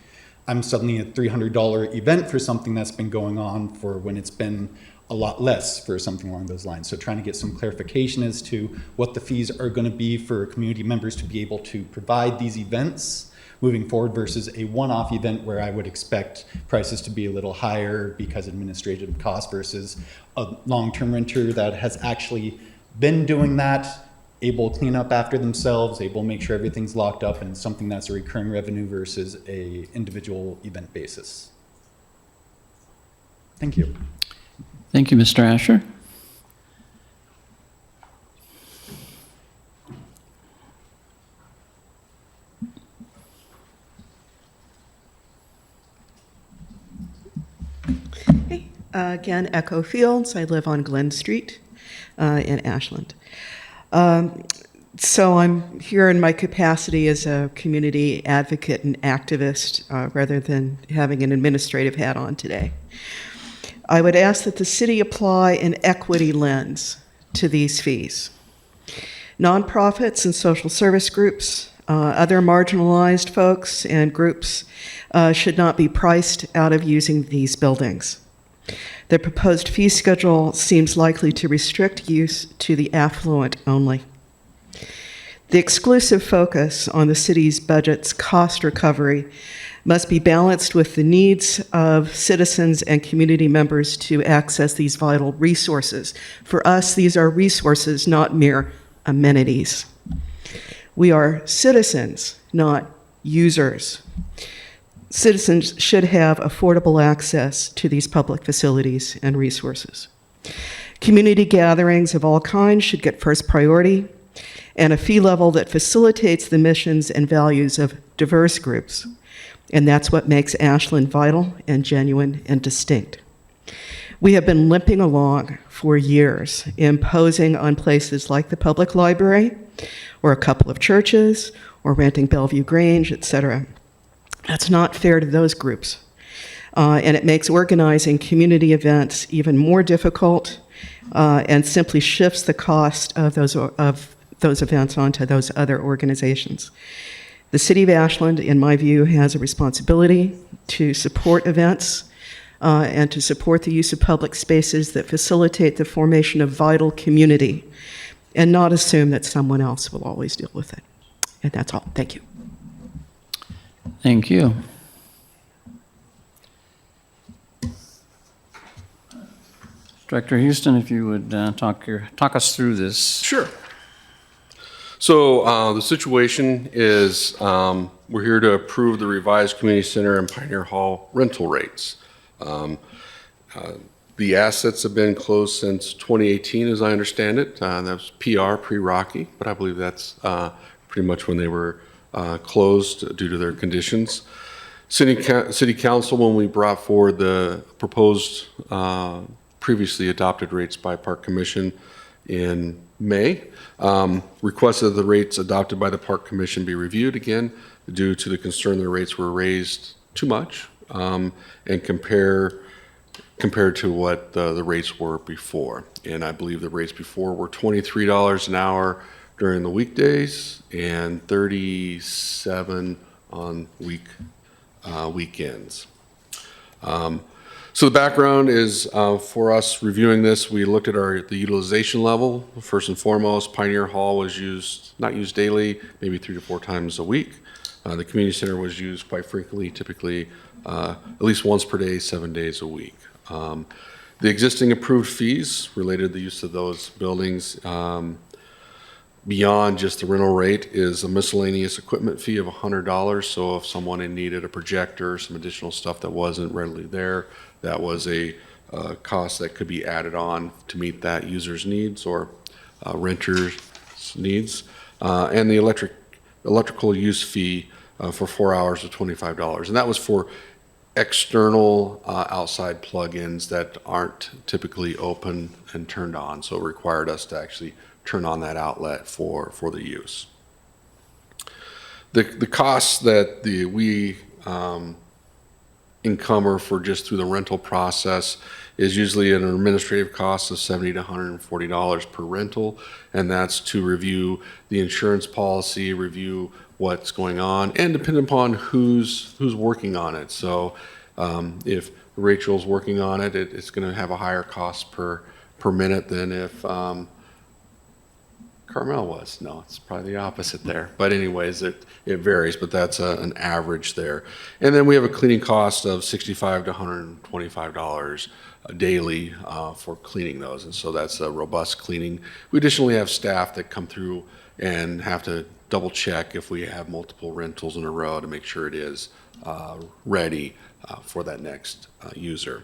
I'm suddenly a $300 event for something that's been going on for when it's been a lot less for something along those lines. So trying to get some clarification as to what the fees are going to be for community members to be able to provide these events moving forward versus a one-off event where I would expect prices to be a little higher because administrative costs versus a long-term renter that has actually been doing that, able to clean up after themselves, able to make sure everything's locked up, and something that's a recurring revenue versus a individual event basis. Thank you. Thank you, Mr. Asher. Hey, again, Echo Fields. I live on Glen Street in Ashland. So I'm here in my capacity as a community advocate and activist rather than having an administrative hat on today. I would ask that the city apply an equity lens to these fees. Nonprofits and social service groups, other marginalized folks and groups should not be priced out of using these buildings. The proposed fee schedule seems likely to restrict use to the affluent only. The exclusive focus on the city's budget's cost recovery must be balanced with the needs of citizens and community members to access these vital resources. For us, these are resources, not mere amenities. We are citizens, not users. Citizens should have affordable access to these public facilities and resources. Community gatherings of all kinds should get first priority, and a fee level that facilitates the missions and values of diverse groups. And that's what makes Ashland vital and genuine and distinct. We have been limping along for years, imposing on places like the public library, or a couple of churches, or renting Bellevue Grange, etc. That's not fair to those groups. And it makes organizing community events even more difficult and simply shifts the cost of those events onto those other organizations. The City of Ashland, in my view, has a responsibility to support events and to support the use of public spaces that facilitate the formation of vital community and not assume that someone else will always deal with it. And that's all. Thank you. Thank you. Director Houston, if you would talk us through this. Sure. So the situation is we're here to approve the revised community center and Pioneer Hall rental rates. The assets have been closed since 2018, as I understand it. That was PR, pre-Rocky, but I believe that's pretty much when they were closed due to their conditions. City Council, when we brought forward the proposed previously adopted rates by Park Commission, in May. Requested that the rates adopted by the Park Commission be reviewed again due to the concern the rates were raised too much, and compared to what the rates were before. And I believe the rates before were $23 an hour during the weekdays and $37 on weekends. So the background is, for us reviewing this, we looked at the utilization level. First and foremost, Pioneer Hall was not used daily, maybe 3 to 4 times a week. The community center was used quite frequently, typically at least once per day, 7 days a week. The existing approved fees related to the use of those buildings, beyond just the rental rate, is a miscellaneous equipment fee of $100. So if someone needed a projector, some additional stuff that wasn't readily there, that was a cost that could be added on to meet that user's needs or renter's needs. And the electrical use fee for 4 hours of $25. And that was for external outside plugins that aren't typically open and turned on. So it required us to actually turn on that outlet for the use. The costs that we encumber for just through the rental process is usually an administrative cost of $70 to $140 per rental, and that's to review the insurance policy, review what's going on, and depending upon who's working on it. So if Rachel's working on it, it's going to have a higher cost per minute than if Carmel was. No, it's probably the opposite there. But anyways, it varies, but that's an average there. And then we have a cleaning cost of $65 to $125 daily for cleaning those. And so that's a robust cleaning. We additionally have staff that come through and have to double check if we have multiple rentals in a row to make sure it is ready for that next user.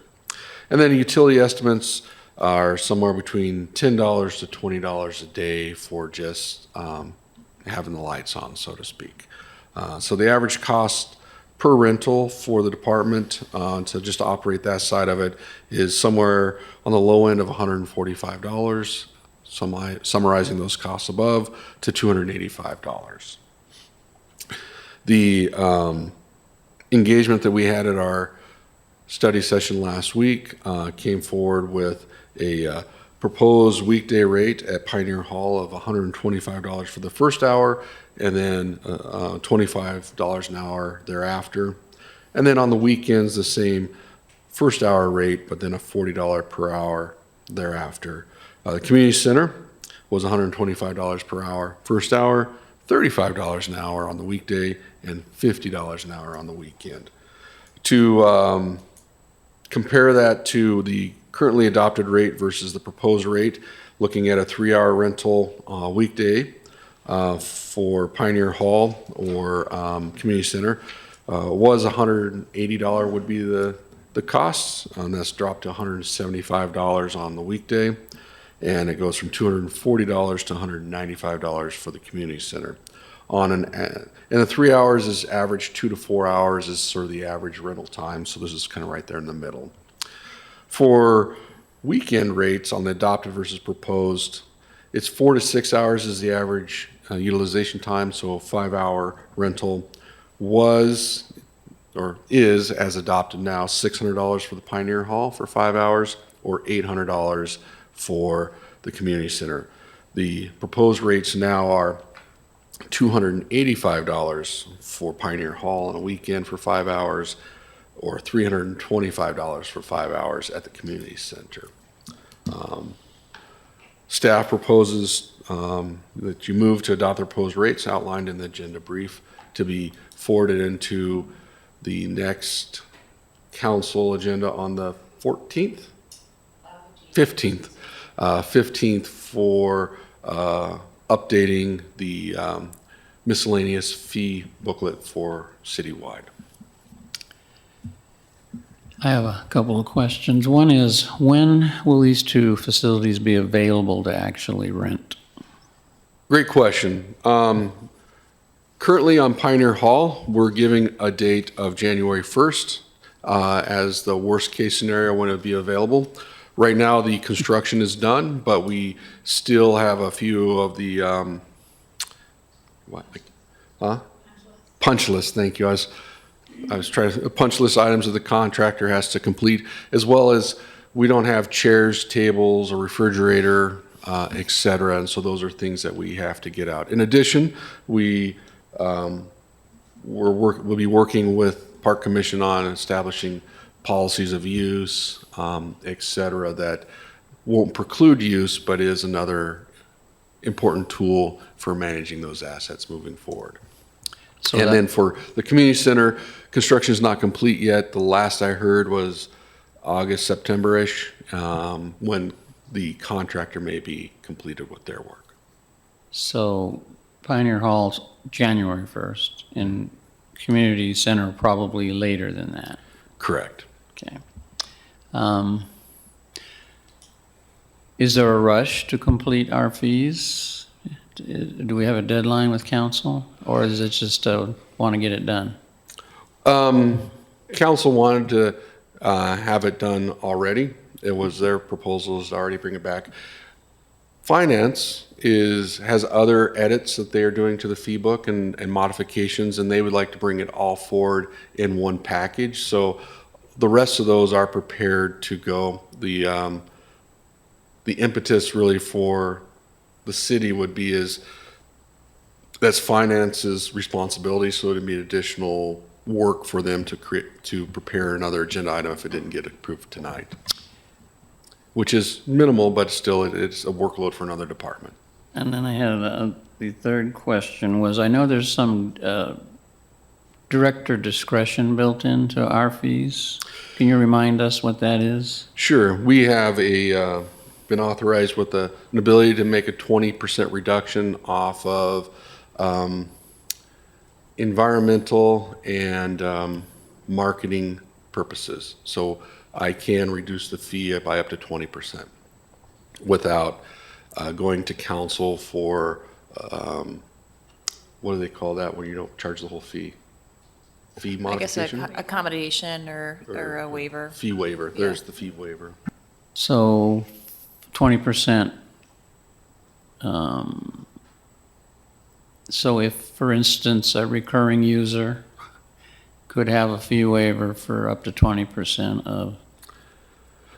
And then utility estimates are somewhere between $10 to $20 a day for just having the lights on, so to speak. So the average cost per rental for the department to just operate that side of it is somewhere on the low end of $145, summarizing those costs above, to $285. The engagement that we had at our study session last week came forward with a proposed weekday rate at Pioneer Hall of $125 for the first hour, and then $25 an hour thereafter. And then on the weekends, the same first hour rate, but then a $40 per hour thereafter. The community center was $125 per hour first hour, $35 an hour on the weekday, and $50 an hour on the weekend. To compare that to the currently adopted rate versus the proposed rate, looking at a 3-hour rental weekday for Pioneer Hall or Community Center, was $180 would be the costs, and that's dropped to $175 on the weekday, and it goes from $240 to $195 for the Community Center. And the 3 hours is average, 2 to 4 hours is sort of the average rental time, so this is kind of right there in the middle. For weekend rates on the adopted versus proposed, it's 4 to 6 hours is the average utilization time, so a 5-hour rental was or is, as adopted now, $600 for the Pioneer Hall for 5 hours or $800 for the Community Center. The proposed rates now are $285 for Pioneer Hall on a weekend for 5 hours, or $325 for 5 hours at the community center. Staff proposes that you move to adopt the proposed rates outlined in the agenda brief to be forwarded into the next council agenda on the 14th? 15th for updating the miscellaneous fee booklet for citywide. I have a couple of questions. One is, when will these two facilities be available to actually rent? Great question. Currently on Pioneer Hall, we're giving a date of January 1st as the worst case scenario when it would be available. Right now, the construction is done, but we still have a few of the, punch list, thank you. I was trying to, punch list items that the contractor has to complete, as well as we don't have chairs, tables, a refrigerator, et cetera, and so those are things that we have to get out. In addition, we'll be working with Park Commission on establishing policies of use, et cetera, that won't preclude use, but is another important tool for managing those assets moving forward. So And that- then for the community center, construction is not complete yet. The last I heard was August, September-ish, when the contractor may be completed with their work. So Pioneer Hall's January 1st, and Community Center probably later than that. Correct. Okay. Is there a rush to complete our fees? Do we have a deadline with council, or is it just want to get it done? Council wanted to have it done already. It was their proposals to already bring it back. Finance has other edits that they are doing to the fee book and modifications, and they would like to bring it all forward in one package. So the rest of those are prepared to go. The impetus really for the city would be that's finance's responsibility, so it'd be additional work for them to prepare another agenda item if it didn't get approved tonight, which is minimal, but still it's a workload for another department. And then I had the third question was, I know there's some director discretion built into our fees. Can you remind us what that is? Sure, we have been authorized with an ability to make a 20% reduction off of environmental and marketing purposes. So I can reduce the fee by up to 20% without going to council for, what do they call that when you don't charge the whole fee? Fee I guess modification? accommodation or a waiver. Fee waiver, there's the fee waiver. So 20%. So if, for instance, a recurring user could have a fee waiver for up to 20% of,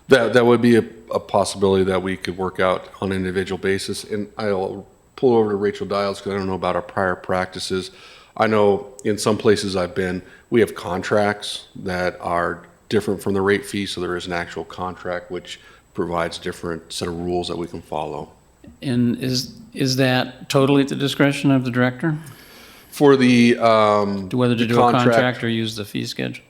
That would be a possibility that we could work out on an individual basis. And I'll pull over to Rachel Dials because I don't know about our prior practices. I know in some places I've been, we have contracts that are different from the rate fee. So there is an actual contract which provides different set of rules that we can follow. and is that totally at the discretion of the director? For the Whether to the do a contract or use the fee schedule?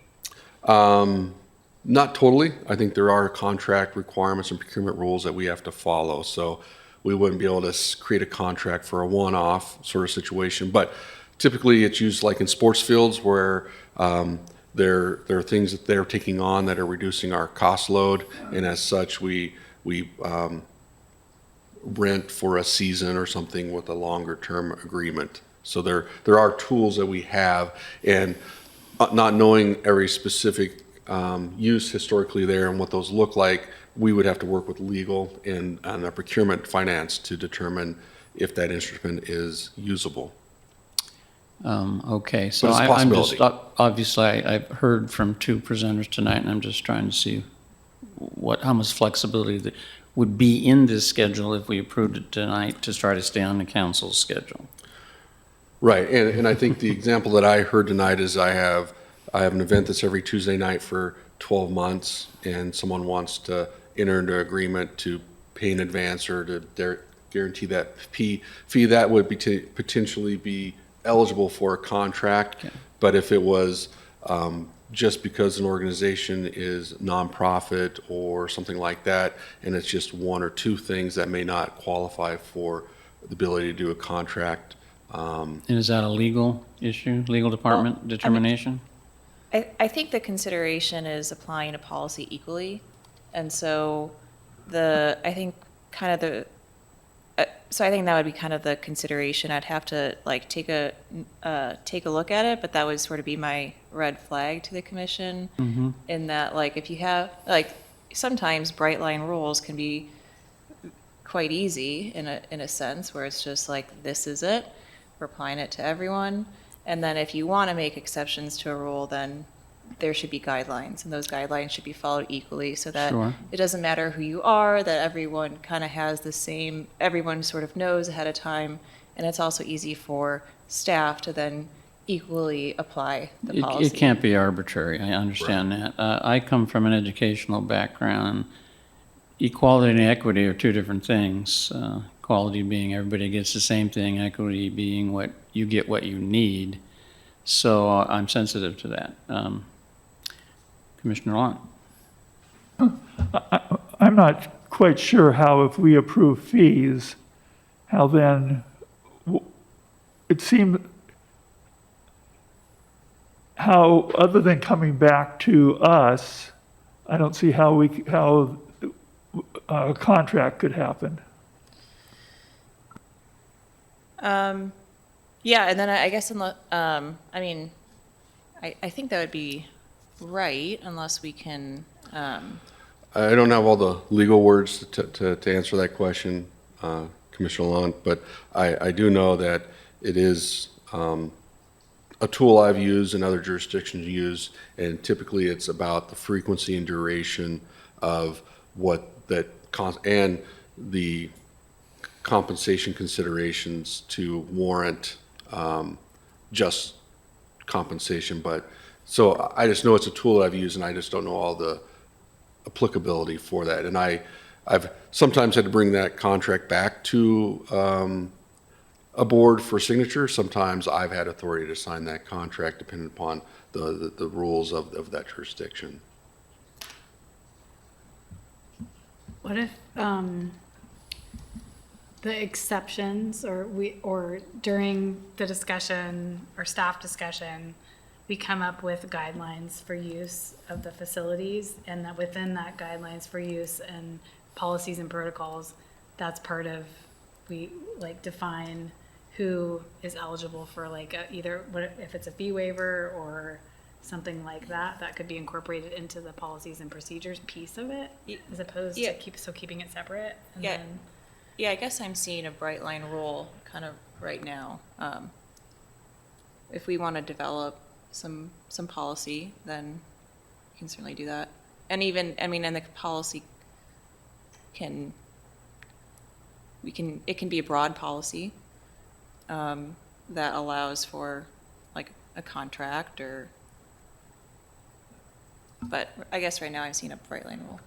Not totally. I think there are contract requirements and procurement rules that we have to follow. So we wouldn't be able to create a contract for a one-off sort of situation. But typically it's used like in sports fields where there are things that they're taking on that are reducing our cost load. And as such, we rent for a season or something with a longer term agreement. So there are tools that we have, and not knowing every specific use historically there and what those look like, we would have to work with legal and our procurement finance to determine if that instrument is usable. Okay, so But it's a I'm just, possibility. obviously, I've heard from two presenters tonight, and I'm just trying to see how much flexibility that would be in this schedule if we approved it tonight to try to stay on the council's schedule. Right, and I think the example that I heard tonight is I have an event that's every Tuesday night for 12 months, and someone wants to enter into agreement to pay in advance or to guarantee that fee, that would be potentially be eligible for a contract. Okay. But if it was just because an organization is nonprofit or something like that, and it's just one or two things that may not qualify for the ability to do a contract. And is that a legal issue, legal department determination? I think the consideration is applying a policy equally. And so I think that would be kind of the consideration. I'd have to like take a look at it, but that would sort of be my red flag to the commission in that, like, if sometimes bright line rules can be quite easy in a sense, where it's just like, this is it, we're applying it to everyone. And then if you want to make exceptions to a rule, then there should be guidelines, and those guidelines should be followed equally, so that Sure. it doesn't matter who you are, that everyone kind of has the same, everyone sort of knows ahead of time, and it's also easy for staff to then equally apply the policy. It can't be arbitrary, I understand that. I come from an educational background. Equality and equity are two different things. Equality being everybody gets the same thing, equity being what you get what you need. So I'm sensitive to that. Commissioner Long. I'm not quite sure how, if we approve fees, how then, it seemed, how, other than coming back to us, I don't see how a contract could happen. Yeah, and then I guess, I mean, I think that would be right, unless we can, I don't have all the legal words to answer that question, Commissioner Lunt, but I do know that it is a tool I've used and other jurisdictions use, and typically it's about the frequency and duration of and the compensation considerations to warrant just compensation. But so I just know it's a tool that I've used, and I just don't know all the applicability for that. And I've sometimes had to bring that contract back to a board for signature. Sometimes I've had authority to sign that contract depending upon the rules of that jurisdiction. What if the exceptions, or during the discussion or staff discussion, we come up with guidelines for use of the facilities, and that within that guidelines for use and policies and protocols, that's part of, we like define who is eligible for like either if it's a fee waiver or something like that, that could be incorporated into the policies and procedures piece of it, as opposed to keeping it separate. And Yeah. then, yeah, I guess I'm seeing a bright line rule kind of right now. If we want to develop some policy, then we can certainly do that. And even, I mean, and the policy it can be a broad policy that allows for like a contract but I guess right now I'm seeing a bright line rule.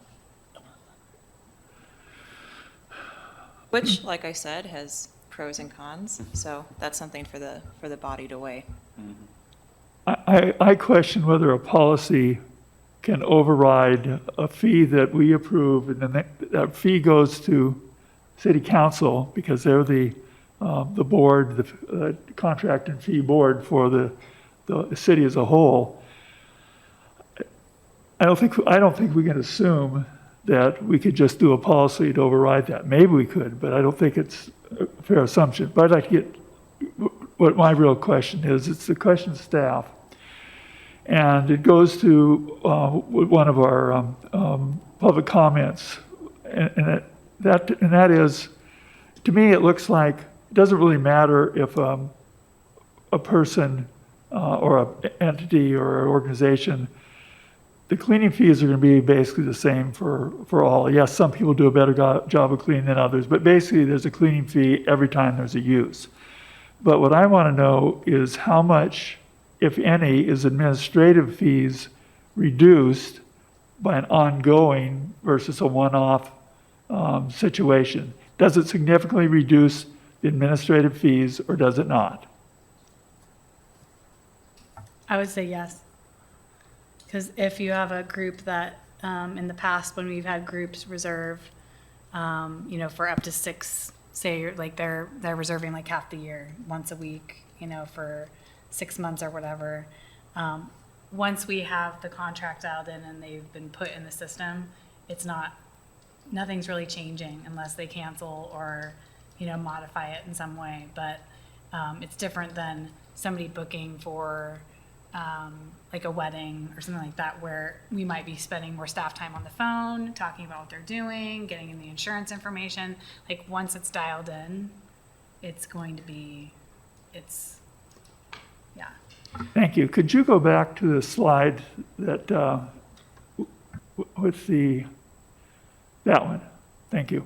Which, like I said, has pros and cons, so that's something for the body to weigh. I question whether a policy can override a fee that we approve, and then that fee goes to city council because they're the board, the contract and fee board for the city as a whole. I don't think we can assume that we could just do a policy to override that. Maybe we could, but I don't think it's a fair assumption. But I'd like to get what my real question is. It's the question of staff. And it goes to one of our public comments. And that is, to me, it looks like it doesn't really matter if a person or an entity or an organization, the cleaning fees are going to be basically the same for all. Yes, some people do a better job of cleaning than others, but basically there's a cleaning fee every time there's a use. But what I want to know is how much, if any, is administrative fees reduced by an ongoing versus a one-off situation? Does it significantly reduce the administrative fees, or does it not? I would say yes. Because if you have a group that, in the past, when we've had groups reserve, for up to 6, say they're reserving like half the year, once a week, for 6 months or whatever. Once we have the contract out and they've been put in the system, nothing's really changing unless they cancel or, modify it in some way. But it's different than somebody booking for like a wedding or something like that, where we might be spending more staff time on the phone, talking about what they're doing, getting in the insurance information. Like once it's dialed in, it's going to be, yeah. Thank you. Could you go back to the slide that, with that one? Thank you.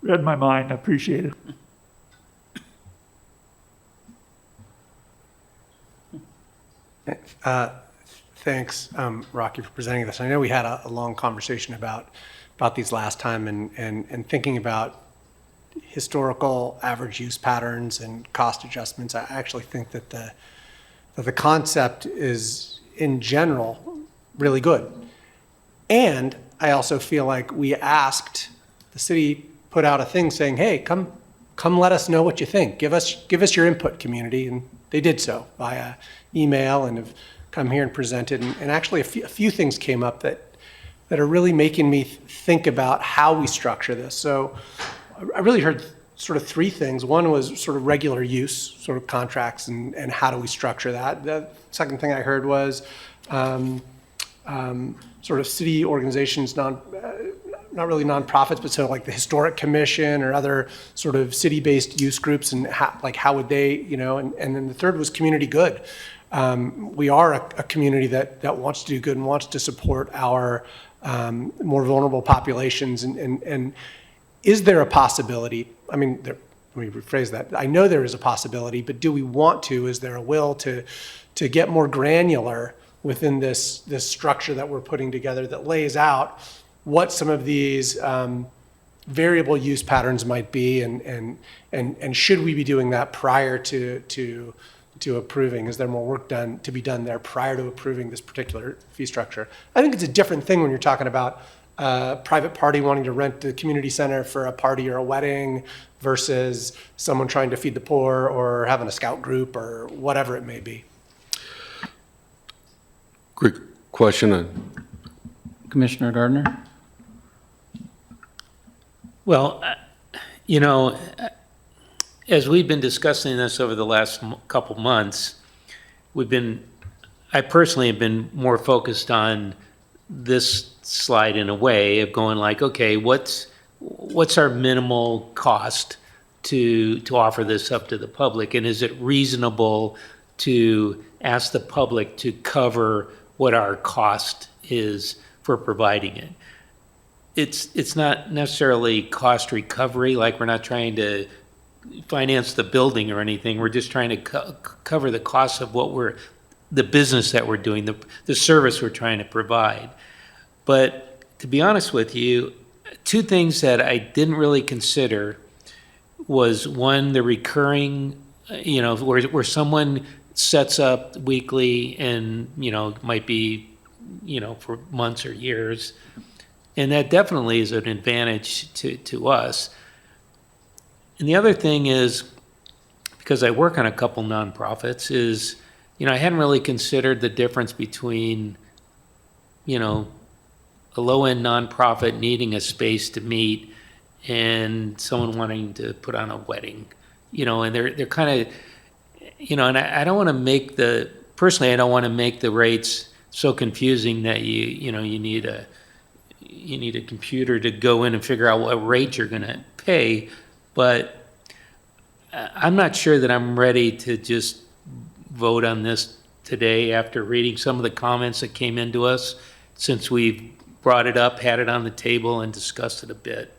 Read my mind, I appreciate it. Thanks, Rocky, for presenting this. I know we had a long conversation about these last time and thinking about historical average use patterns and cost adjustments. I actually think that the concept is, in general, really good. And I also feel like we asked, the city put out a thing saying, hey, come let us know what you think. Give us your input, community. And they did so via email and have come here and presented. And actually a few things came up that are really making me think about how we structure this. So I really heard sort of three things. One was sort of regular use, sort of contracts, and how do we structure that. The second thing I heard was sort of city organizations, not really nonprofits, but sort of like the Historic Commission or other sort of city-based use groups, and how would they, and then the third was community good. We are a community that wants to do good and wants to support our more vulnerable populations. And is there a possibility? I mean, let me rephrase that. I know there is a possibility, but do we want to? Is there a will to get more granular within this structure that we're putting together that lays out what some of these variable use patterns might be, and should we be doing that prior to approving? Is there more work to be done there prior to approving this particular fee structure? I think it's a different thing when you're talking about a private party wanting to rent the community center for a party or a wedding versus someone trying to feed the poor or having a scout group or whatever it may be. Quick question. Commissioner Gardner? Well, as we've been discussing this over the last couple months, I personally have been more focused on this slide in a way of going like, okay, what's our minimal cost to offer this up to the public? And is it reasonable to ask the public to cover what our cost is for providing it? It's not necessarily cost recovery, like we're not trying to finance the building or anything. We're just trying to cover the cost of the business that we're doing, the service we're trying to provide. But to be honest with you, two things that I didn't really consider was, one, the recurring, where someone sets up weekly and, might be, for months or years. And that definitely is an advantage to us. And the other thing is, because I work on a couple nonprofits, is, I hadn't really considered the difference between, a low-end nonprofit needing a space to meet and someone wanting to put on a wedding, and they're kind of, and I don't want to make personally, I don't want to make the rates so confusing that you need a computer to go in and figure out what rate you're going to pay. But I'm not sure that I'm ready to just vote on this today after reading some of the comments that came into us since we've brought it up, had it on the table, and discussed it a bit.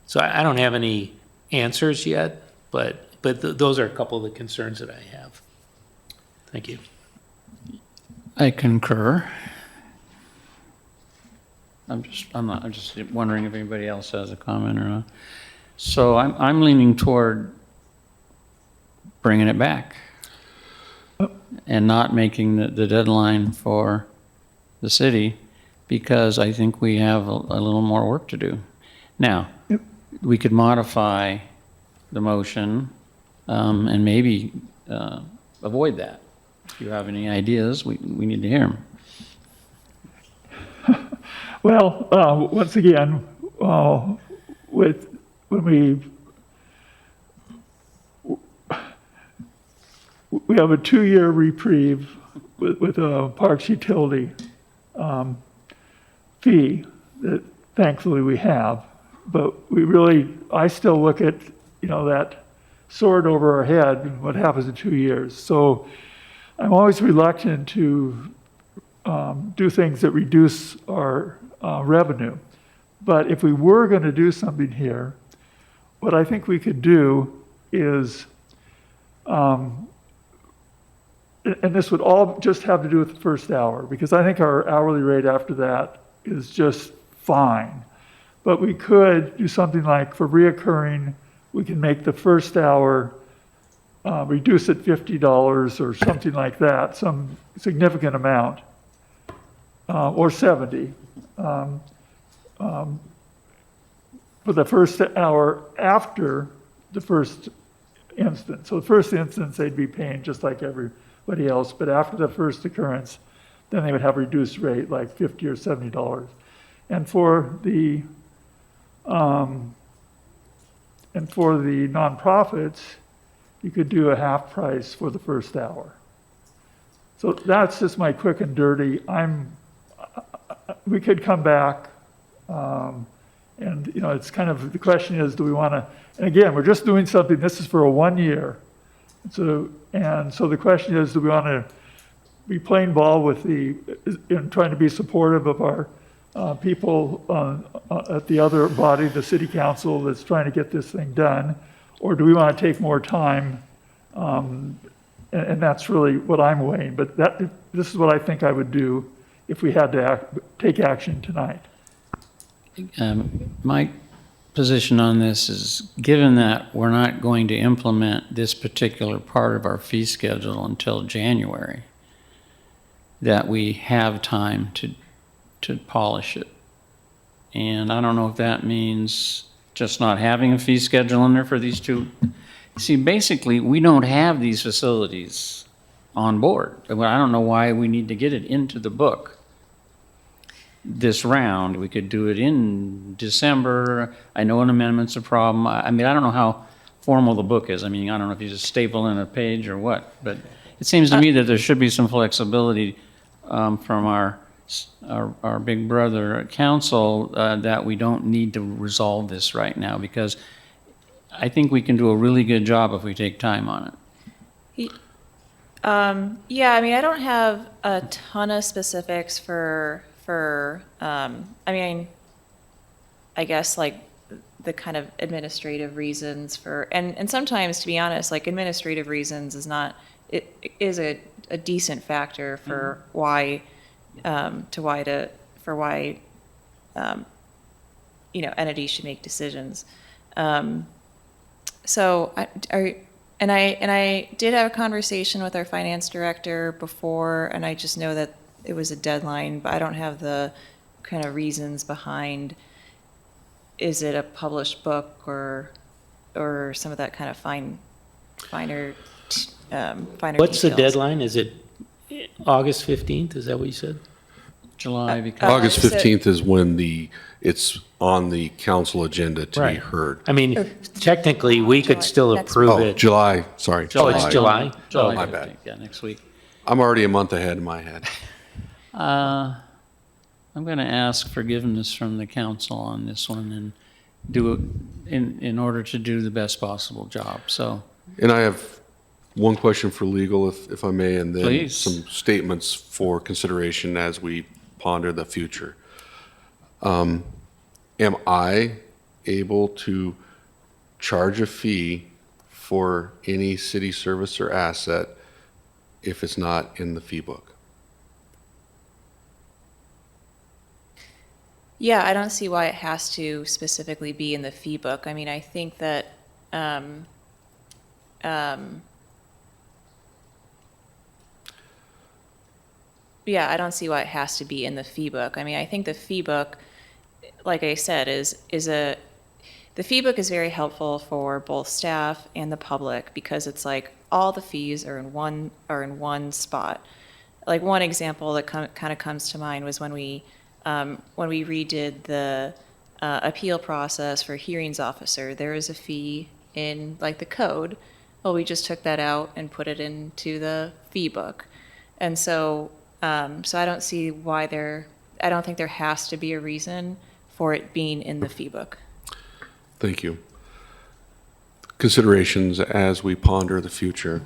So I don't have any answers yet, but those are a couple of the concerns that I have. Thank you. I concur. I'm just wondering if anybody else has a comment or not. So I'm leaning toward bringing it back and not making the deadline for the city, because I think we have a little more work to do. Now, we could modify the motion and maybe avoid that. If you have any ideas, we need to hear them. Well, once again, when we have a 2-year reprieve with a parks utility fee that thankfully we have. But I still look at, that sword over our head, what happens in 2 years. So I'm always reluctant to do things that reduce our revenue. But if we were going to do something here, what I think we could do is, and this would all just have to do with the first hour, because I think our hourly rate after that is just fine. But we could do something like for reoccurring, we can make the first hour, reduce it $50 or something like that, some significant amount, or 70. For the first hour after the first instance. So the first instance, they'd be paying just like everybody else, but after the first occurrence, then they would have a reduced rate, like $50 or $70. And for the nonprofits, you could do a half price for the first hour. So that's just my quick and dirty. We could come back, and it's kind of, the question is, do we want to? And again, we're just doing something. This is for a 1 year. So the question is, do we want to be playing ball with in trying to be supportive of our people at the other body, the city council, that's trying to get this thing done, or do we want to take more time? And that's really what I'm weighing. But this is what I think I would do if we had to take action tonight. My position on this is, given that we're not going to implement this particular part of our fee schedule until January, that we have time to polish it. And I don't know if that means just not having a fee schedule in there for these two. See, basically, we don't have these facilities on board. I don't know why we need to get it into the book this round. We could do it in December. I know an amendment's a problem. I mean, I don't know how formal the book is. I mean, I don't know if you just staple in a page or what, but it seems to me that there should be some flexibility from our big brother council that we don't need to resolve this right now, because I think we can do a really good job if we take time on it. Yeah, I mean, I don't have a ton of specifics for I mean, I guess like the kind of administrative reasons and sometimes, to be honest, like administrative reasons is not, it is a decent factor for why entities should make decisions. So I did have a conversation with our finance director before, and I just know that it was a deadline, but I don't have the kind of reasons behind, is it a published book or some of that kind of finer What's the details. deadline? Is it August 15th? Is that what you said? July, because August so- 15th is when it's on the council agenda to be Right. heard. I mean, technically, we could still next approve Oh, it. July, sorry. Oh, it's July? July Oh, my 15th, bad. yeah, next week. I'm already a month ahead in my head. I'm going to ask forgiveness from the council on this one and do it in order to do the best possible job. So, And I have one question for legal, if I may, and then Please. some statements for consideration as we ponder the future. Am I able to charge a fee for any city service or asset if it's not in the fee book? Yeah, I don't see why it has to specifically be in the fee book. I mean, I think that, yeah, I don't see why it has to be in the fee book. I mean, I think the fee book, like I said, the fee book is very helpful for both staff and the public, because it's like all the fees are in one spot. Like one example that kind of comes to mind was when we redid the appeal process for hearings officer. There is a fee in like the code. Well, we just took that out and put it into the fee book. And so, so I don't see why I don't think there has to be a reason for it being in the fee book. Thank you. Considerations as we ponder the future.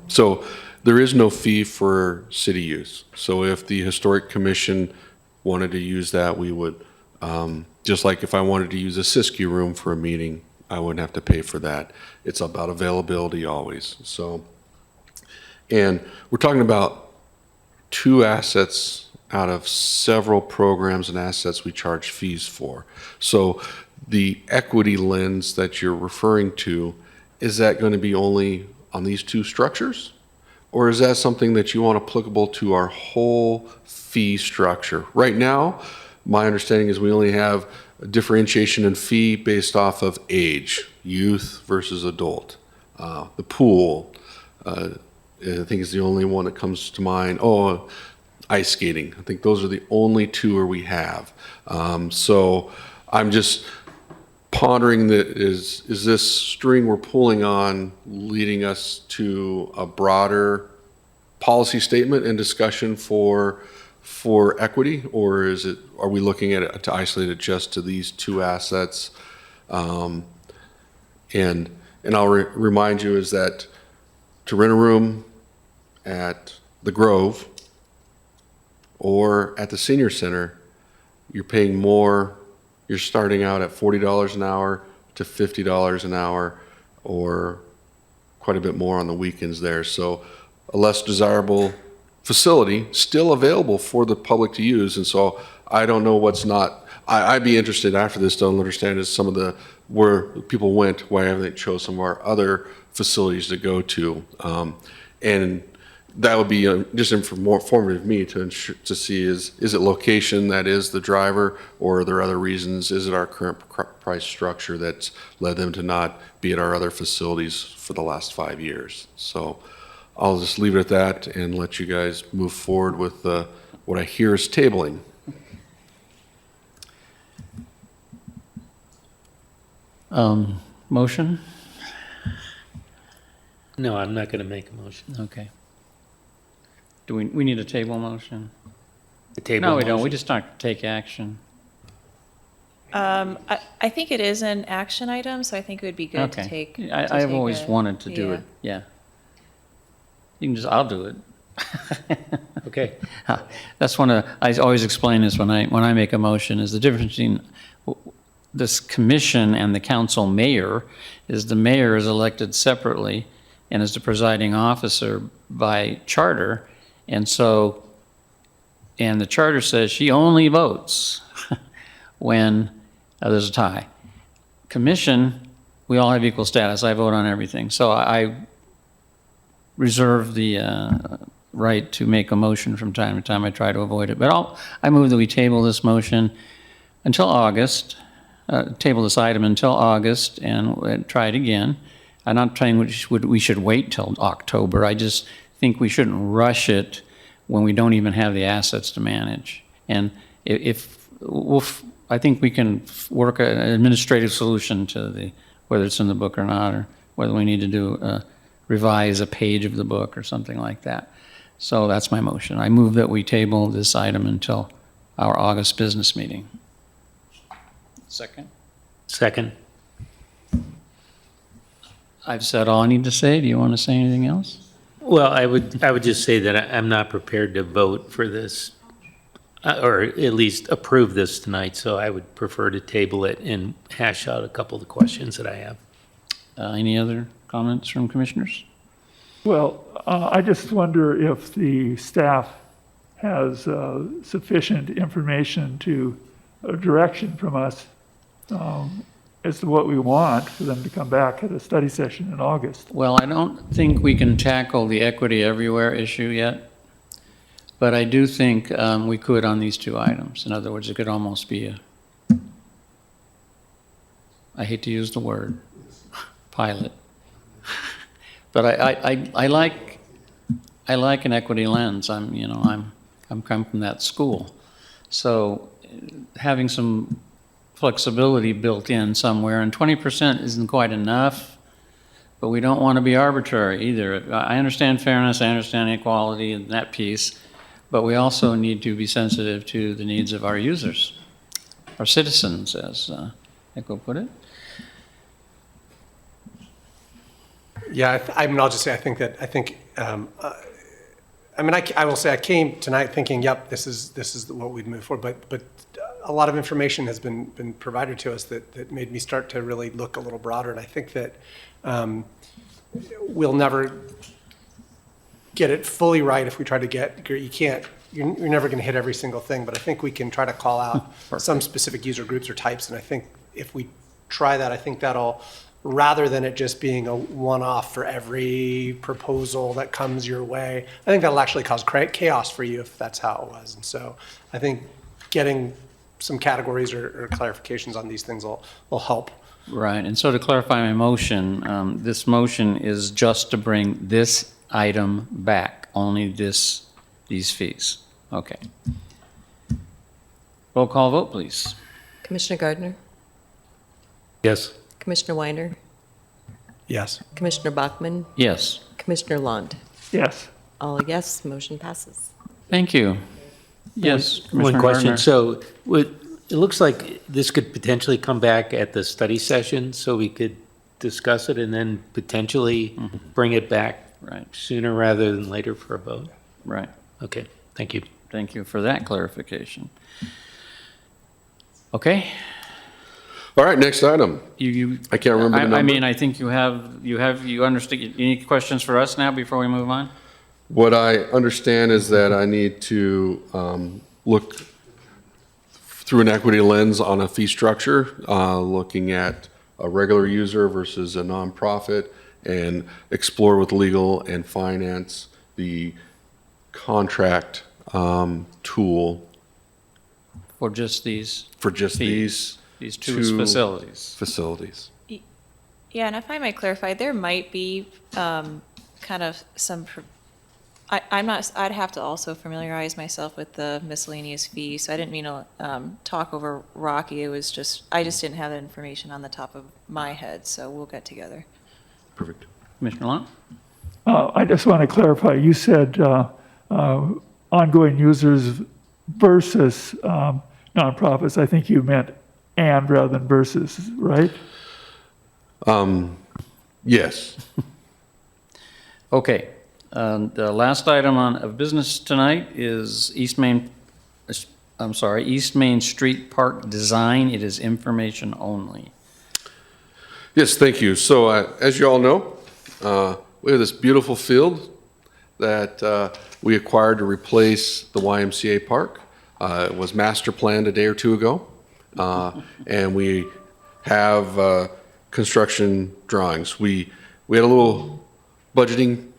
So there is no fee for city use. So if the Historic Commission wanted to use that, we would, just like if I wanted to use a Siskiyou room for a meeting, I wouldn't have to pay for that. It's about availability always. So, and we're talking about 2 assets out of several programs and assets we charge fees for. So the equity lens that you're referring to, is that going to be only on these 2 structures? Or is that something that you want applicable to our whole fee structure? Right now, my understanding is we only have a differentiation in fee based off of age, youth versus adult. The pool, I think is the only one that comes to mind. Oh, ice skating. I think those are the only 2 where we have. So I'm just pondering that is this string we're pulling on leading us to a broader policy statement and discussion for equity, or are we looking at it to isolate it just to these 2 assets? And I'll remind you is that to rent a room at the Grove or at the senior center, you're paying more. You're starting out at $40 an hour to $50 an hour, or quite a bit more on the weekends there. So a less desirable facility, still available for the public to use. And so I don't know what's not, I'd be interested after this to understand is some of the, where people went, why haven't they chose some of our other facilities to go to. And that would be just more informative to me to see is it location that is the driver, or are there other reasons? Is it our current price structure that's led them to not be at our other facilities for the last 5 years? So I'll just leave it at that and let you guys move forward with what I hear is tabling. Motion? No, I'm not going to make a motion. Okay. Do we need a table motion? The table No, we don't. motion. We just not take action. I think it is an action item, so I think it would be good to Okay. take. I've always wanted to do it. Yeah. You can just, I'll do it. Okay. That's I always explain this when I make a motion, is the difference between this commission and the council mayor is the mayor is elected separately and is the presiding officer by charter. And so, and the charter says she only votes when there's a tie. Commission, we all have equal status. I vote on everything. So I reserve the right to make a motion from time to time. I try to avoid it. But I move that we table this motion until August, table this item until August and try it again. I'm not saying we should wait till October. I just think we shouldn't rush it when we don't even have the assets to manage. And I think we can work an administrative solution to whether it's in the book or not, or whether we need to do revise a page of the book or something like that. So that's my motion. I move that we table this item until our August business meeting. Second? Second. I've said all I need to say. Do you want to say anything else? Well, I would just say that I'm not prepared to vote for this, or at least approve this tonight, so I would prefer to table it and hash out a couple of the questions that I have. Any other comments from commissioners? Well, I just wonder if the staff has sufficient information to direction from us as to what we want for them to come back at a study session in August. Well, I don't think we can tackle the equity everywhere issue yet, but I do think we could on these 2 items. In other words, it could almost be I hate to use the word, pilot. But I like an equity lens. I'm come from that school. So having some flexibility built in somewhere, and 20% isn't quite enough, but we don't want to be arbitrary either. I understand fairness, I understand equality and that piece, but we also need to be sensitive to the needs of our users, our citizens, as Nico put it. Yeah, I mean, I'll just say, I think, I mean, I will say I came tonight thinking, yep, this is what we'd move for, but a lot of information has been provided to us that made me start to really look a little broader, and I think that we'll never get it fully right if we try to you're never going to hit every single thing, but I think we can try to call out some specific user groups or types, and I think if we try that, I think that'll, rather than it just being a one-off for every proposal that comes your way, I think that'll actually cause chaos for you if that's how it was. And so I think getting some categories or clarifications on these things will help. Right, and so to clarify my motion, this motion is just to bring this item back, only these fees. Okay. Roll call vote, please. Commissioner Gardner, Yes. Commissioner Weiner, Yes. Commissioner Bachmann, Yes. Commissioner Lund. Yes. All yes, motion passes. Thank you. Yes, One Commissioner question. Gardner. So it looks like this could potentially come back at the study session, so we could discuss it and then potentially bring it back Right, sooner rather than later for a vote. right. Okay, thank you. Thank you for that clarification. Okay, All right, next item. you. I can't remember the I number. mean, I think you understand, any questions for us now before we move on? What I understand is that I need to look through an equity lens on a fee structure, looking at a regular user versus a nonprofit, and explore with legal and finance the contract tool For just these for just fees, these two two facilities? facilities. Yeah, and if I might clarify, there might be kind of some, I'd have to also familiarize myself with the miscellaneous fee, so I didn't mean to talk over Rocky. It was just, I just didn't have that information on the top of my head, so we'll get together. Perfect. Commissioner Long? I just want to clarify, you said ongoing users versus nonprofits. I think you meant and rather than versus, right? Yes. Okay, the last item of business tonight is East Main Street Park design. It is information only. Yes, thank you. So as you all know, we have this beautiful field that we acquired to replace the YMCA park. It was master planned a day or two ago, and we have construction drawings. We had a little budgeting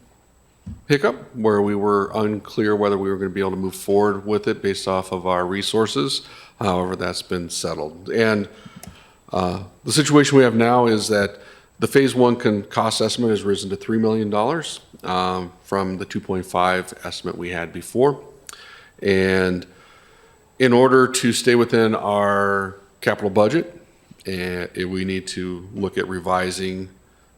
hiccup where we were unclear whether we were going to be able to move forward with it based off of our resources. However, that's been settled. And the situation we have now is that the phase one cost estimate has risen to $3 million from the 2.5 estimate we had before. And in order to stay within our capital budget, we need to look at revising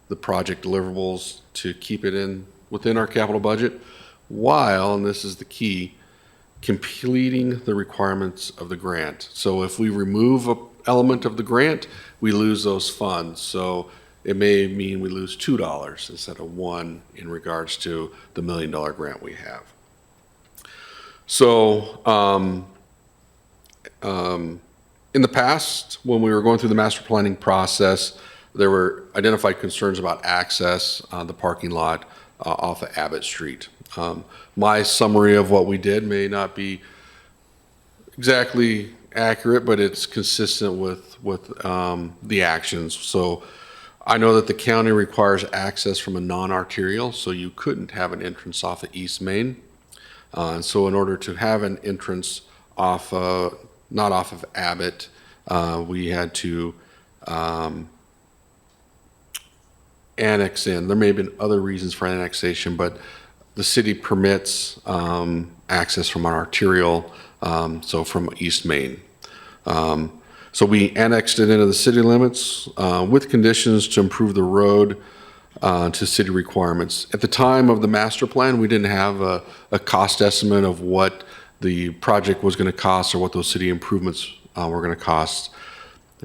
the project deliverables to keep it within our capital budget, while, and this is the key, completing the requirements of the grant. So if we remove an element of the grant, we lose those funds. So it may mean we lose $2 instead of $1 in regards to the $1 million grant we have. So in the past, when we were going through the master planning process, there were identified concerns about access on the parking lot off of Abbott Street. My summary of what we did may not be exactly accurate, but it's consistent with the actions. So I know that the county requires access from a non-arterial, so you couldn't have an entrance off of East Main. And so in order to have an entrance off, not off of Abbott, we had to annex in. There may have been other reasons for annexation, but the city permits access from our arterial, so from East Main. So we annexed it into the city limits with conditions to improve the road to city requirements. At the time of the master plan, we didn't have a cost estimate of what the project was going to cost or what those city improvements were going to cost.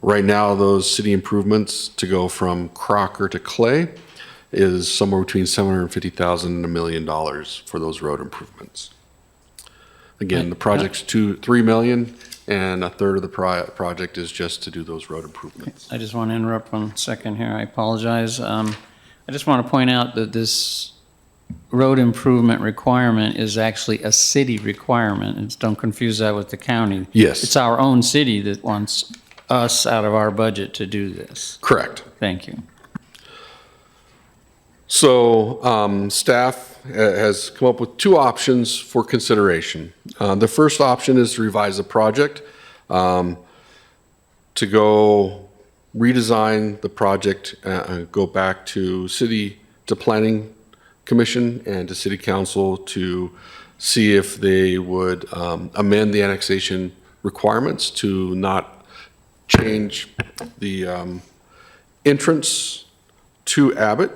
Right now, those city improvements to go from Crocker to Clay is somewhere between $750,000 and $1 million for those road improvements. Again, the project's $3 million, and a third of the project is just to do those road improvements. I just want to interrupt 1 second here. I apologize. I just want to point out that this road improvement requirement is actually a city requirement. Don't confuse that with the county. Yes. It's our own city that wants us out of our budget to do this. Correct. Thank you. So staff has come up with 2 options for consideration. The first option is to revise the project, to go redesign the project, go back to planning commission and to city council to see if they would amend the annexation requirements to not change the entrance to Abbott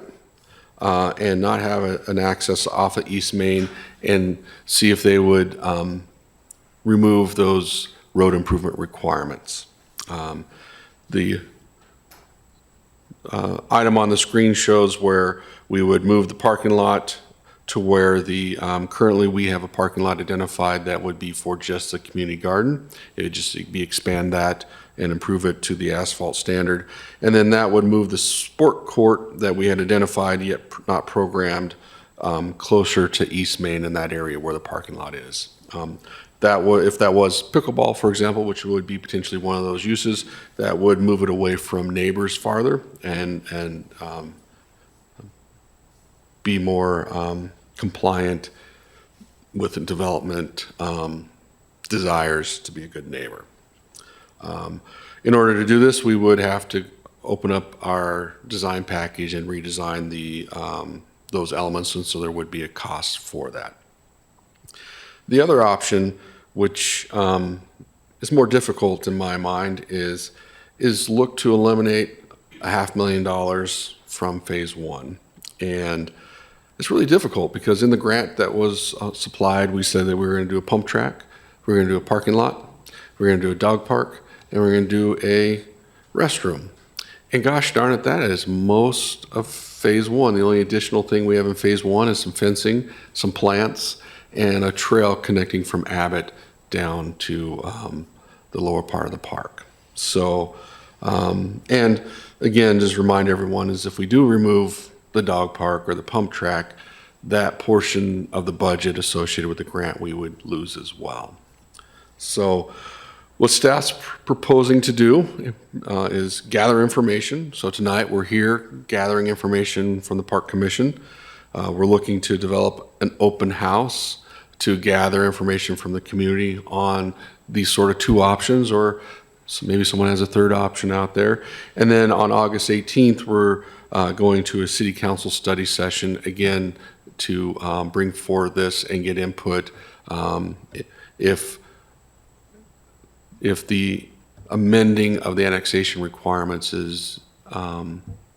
and not have an access off of East Main, and see if they would remove those road improvement requirements. The item on the screen shows where we would move the parking lot to where the, currently we have a parking lot identified that would be for just the community garden. It would just be expand that and improve it to the asphalt standard. And then that would move the sport court that we had identified yet not programmed closer to East Main in that area where the parking lot is. If that was pickleball, for example, which would be potentially one of those uses, that would move it away from neighbors farther and be more compliant with the development desires to be a good neighbor. In order to do this, we would have to open up our design package and redesign those elements, and so there would be a cost for that. The other option, which is more difficult in my mind, is look to eliminate $500,000 from phase 1. And it's really difficult because in the grant that was supplied, we said that we were going to do a pump track, we were going to do a parking lot, we were going to do a dog park, and we're going to do a restroom. And gosh darn it, that is most of phase 1. The only additional thing we have in phase 1 is some fencing, some plants, and a trail connecting from Abbott down to the lower part of the park. So, and again, just remind everyone is if we do remove the dog park or the pump track, that portion of the budget associated with the grant we would lose as well. So what staff's proposing to do is gather information. So tonight we're here gathering information from the Park Commission. We're looking to develop an open house to gather information from the community on these sort of 2 options, or maybe someone has a third option out there. And then on August 18th, we're going to a city council study session again to bring forward this and get input if the amending of the annexation requirements is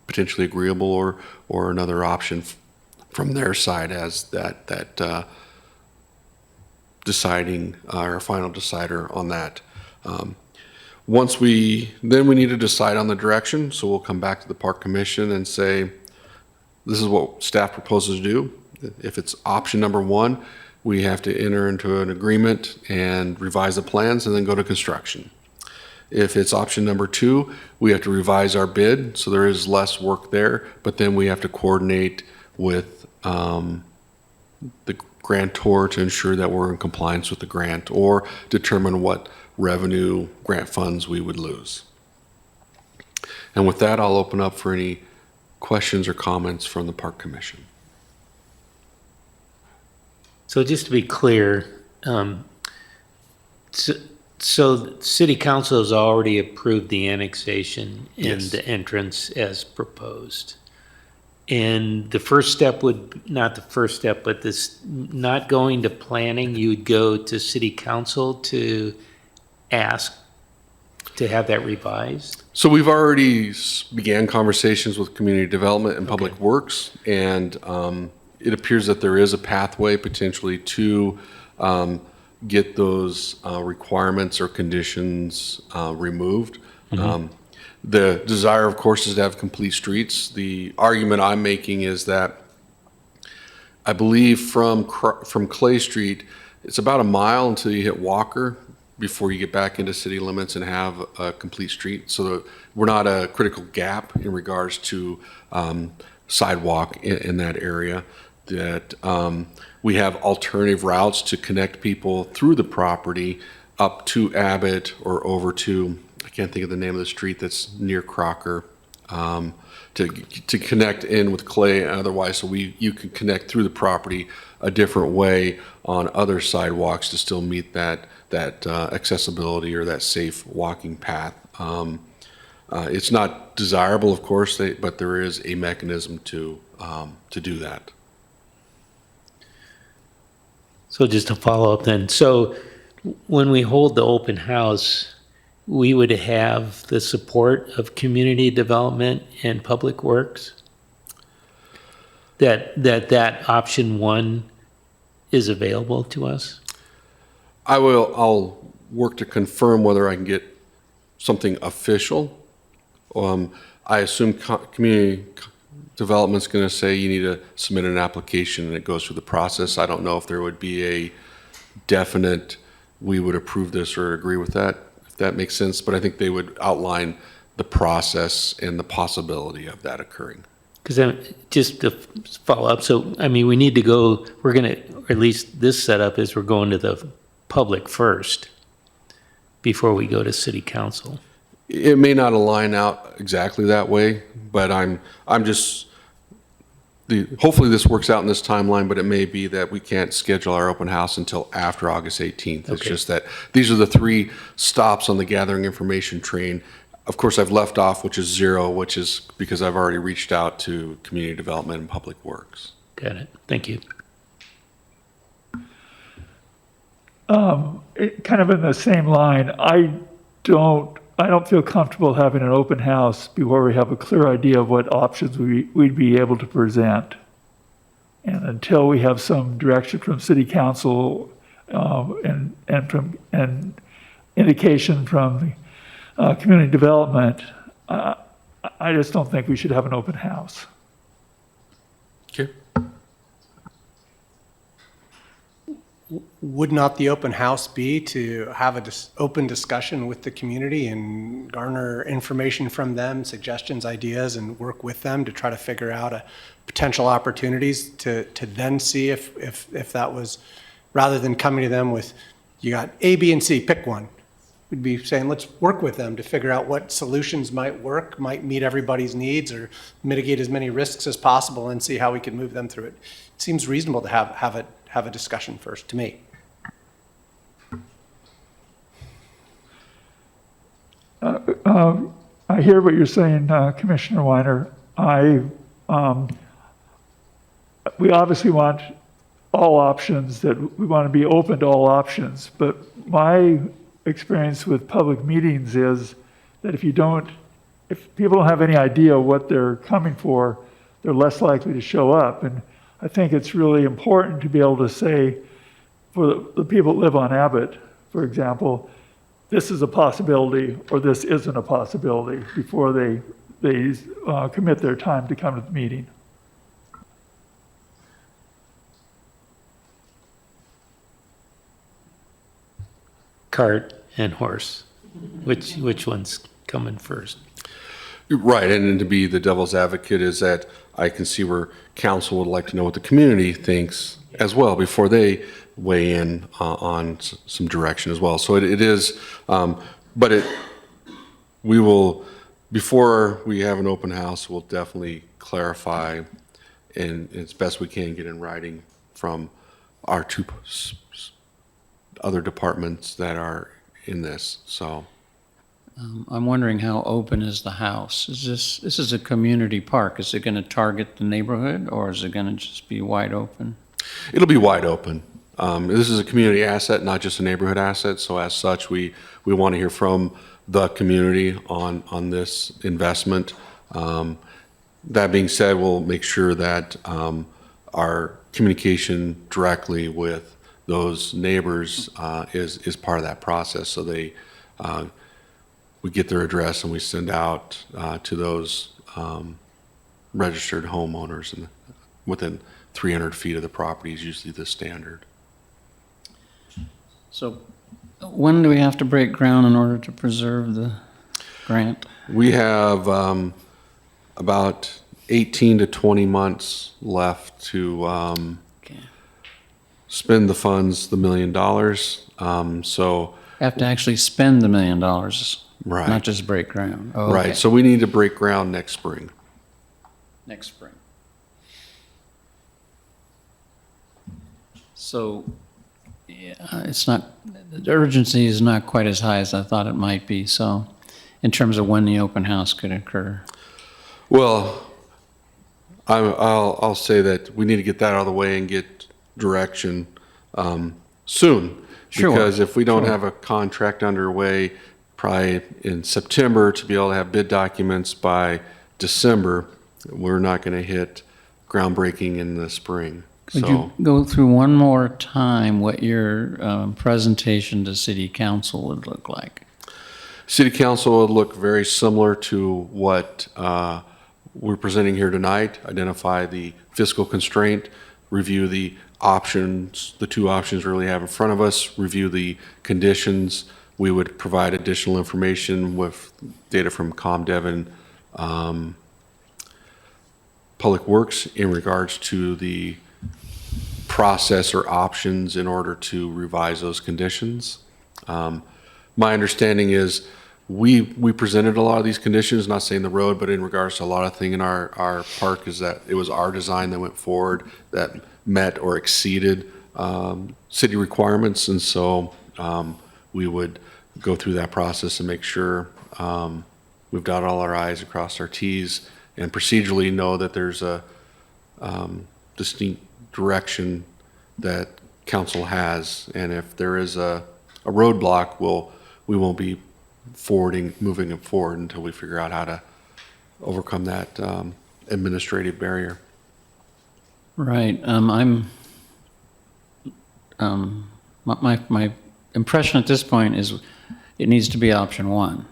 potentially agreeable, or another option from their side as that deciding our final decider on that. Then we need to decide on the direction, so we'll come back to the Park Commission and say, this is what staff proposes to do. If it's option number 1, we have to enter into an agreement and revise the plans and then go to construction. If it's option number 2, we have to revise our bid, so there is less work there, but then we have to coordinate with the grantor to ensure that we're in compliance with the grant, or determine what revenue grant funds we would lose. And with that, I'll open up for any questions or comments from the Park Commission. So just to be clear, so City Council has already approved the annexation and Yes. the entrance as proposed. And the first step would, not the first step, but this, not going to planning, you would go to City Council to ask to have that revised? So we've already began conversations with Community Development and Public Works, and it appears that there is a pathway potentially to get those requirements or conditions removed. The desire, of course, is to have complete streets. The argument I'm making is that I believe from Clay Street, it's about a mile until you hit Walker before you get back into city limits and have a complete street. So that we're not a critical gap in regards to sidewalk in that area. That we have alternative routes to connect people through the property up to Abbott or over to, I can't think of the name of the street that's near Crocker, to connect in with Clay and otherwise, so you can connect through the property a different way on other sidewalks to still meet that accessibility or that safe walking path. It's not desirable, of course, but there is a mechanism to do that. So just to follow up then, so when we hold the open house, we would have the support of community development and public works? That option one is available to us? I'll work to confirm whether I can get something official. I assume community development's going to say you need to submit an application and it goes through the process. I don't know if there would be a definite, we would approve this or agree with that, if that makes sense. But I think they would outline the process and the possibility of that occurring. Because just to follow up, so, I mean, we need to go, we're going to, or at least this setup is we're going to the public first before we go to city council. It may not align out exactly that way, but I'm just, hopefully this works out in this timeline, but it may be that we can't schedule our open house until after August 18th. It's Okay. just that these are the 3 stops on the gathering information train. Of course, I've left off, which is 0, which is because I've already reached out to community development and public works. Got it. Thank you. Kind of in the same line, I don't feel comfortable having an open house before we have a clear idea of what options we'd be able to present. And until we have some direction from city council and indication from the community development, I just don't think we should have an open house. Okay. Would not the open house be to have an open discussion with the community and garner information from them, suggestions, ideas, and work with them to try to figure out potential opportunities to then see if that was, rather than coming to them with, you got A, B, and C, pick one. We'd be saying, let's work with them to figure out what solutions might work, might meet everybody's needs, or mitigate as many risks as possible and see how we can move them through it. It seems reasonable to have a discussion first, to me. I hear what you're saying, Commissioner Weiner. We obviously want all options, that we want to be open to all options, but my experience with public meetings is that if people don't have any idea what they're coming for, they're less likely to show up. And I think it's really important to be able to say, for the people that live on Abbott, for example, this is a possibility or this isn't a possibility before they commit their time to come to the meeting. Cart and horse. Which one's coming first? Right, and then to be the devil's advocate is that I can see where council would like to know what the community thinks as well before they weigh in on some direction as well. So it is, but we will, before we have an open house, we'll definitely clarify and as best we can get in writing from our 2 other departments that are in this, so. I'm wondering how open is the house? This is a community park. Is it going to target the neighborhood or is it going to just be wide open? It'll be wide open. This is a community asset, not just a neighborhood asset. So as such, we want to hear from the community on this investment. That being said, we'll make sure that our communication directly with those neighbors is part of that process. So we get their address and we send out to those registered homeowners, and within 300 feet of the property is usually the standard. So when do we have to break ground in order to preserve the grant? We have about 18 to 20 months left to Okay. spend the funds, the $1 million. So, Have to actually spend the $1 million, right. not just break ground. Oh, okay. Right. So we need to break ground next spring. Next spring. So, yeah, it's not, the urgency is not quite as high as I thought it might be. So, in terms of when the open house could occur. Well, I'll say that we need to get that out of the way and get direction soon. Sure. Because if we don't have a contract underway probably in September to be able to have bid documents by December, we're not going to hit groundbreaking in the spring. Could you go through one more time what your presentation to City Council would look like? City Council would look very similar to what we're presenting here tonight. Identify the fiscal constraint, review the options, the two options we really have in front of us, review the conditions. We would provide additional information with data from ComDev and Public Works in regards to the process or options in order to revise those conditions. My understanding is we presented a lot of these conditions, not saying the road, but in regards to a lot of things in our park, is that it was our design that went forward that met or exceeded city requirements. And so we would go through that process and make sure we've dotted all our I's and crossed our T's, and procedurally know that there's a distinct direction that council has. And if there is a roadblock, we won't be moving it forward until we figure out how to overcome that administrative barrier. Right. My impression at this point is it needs to be option one.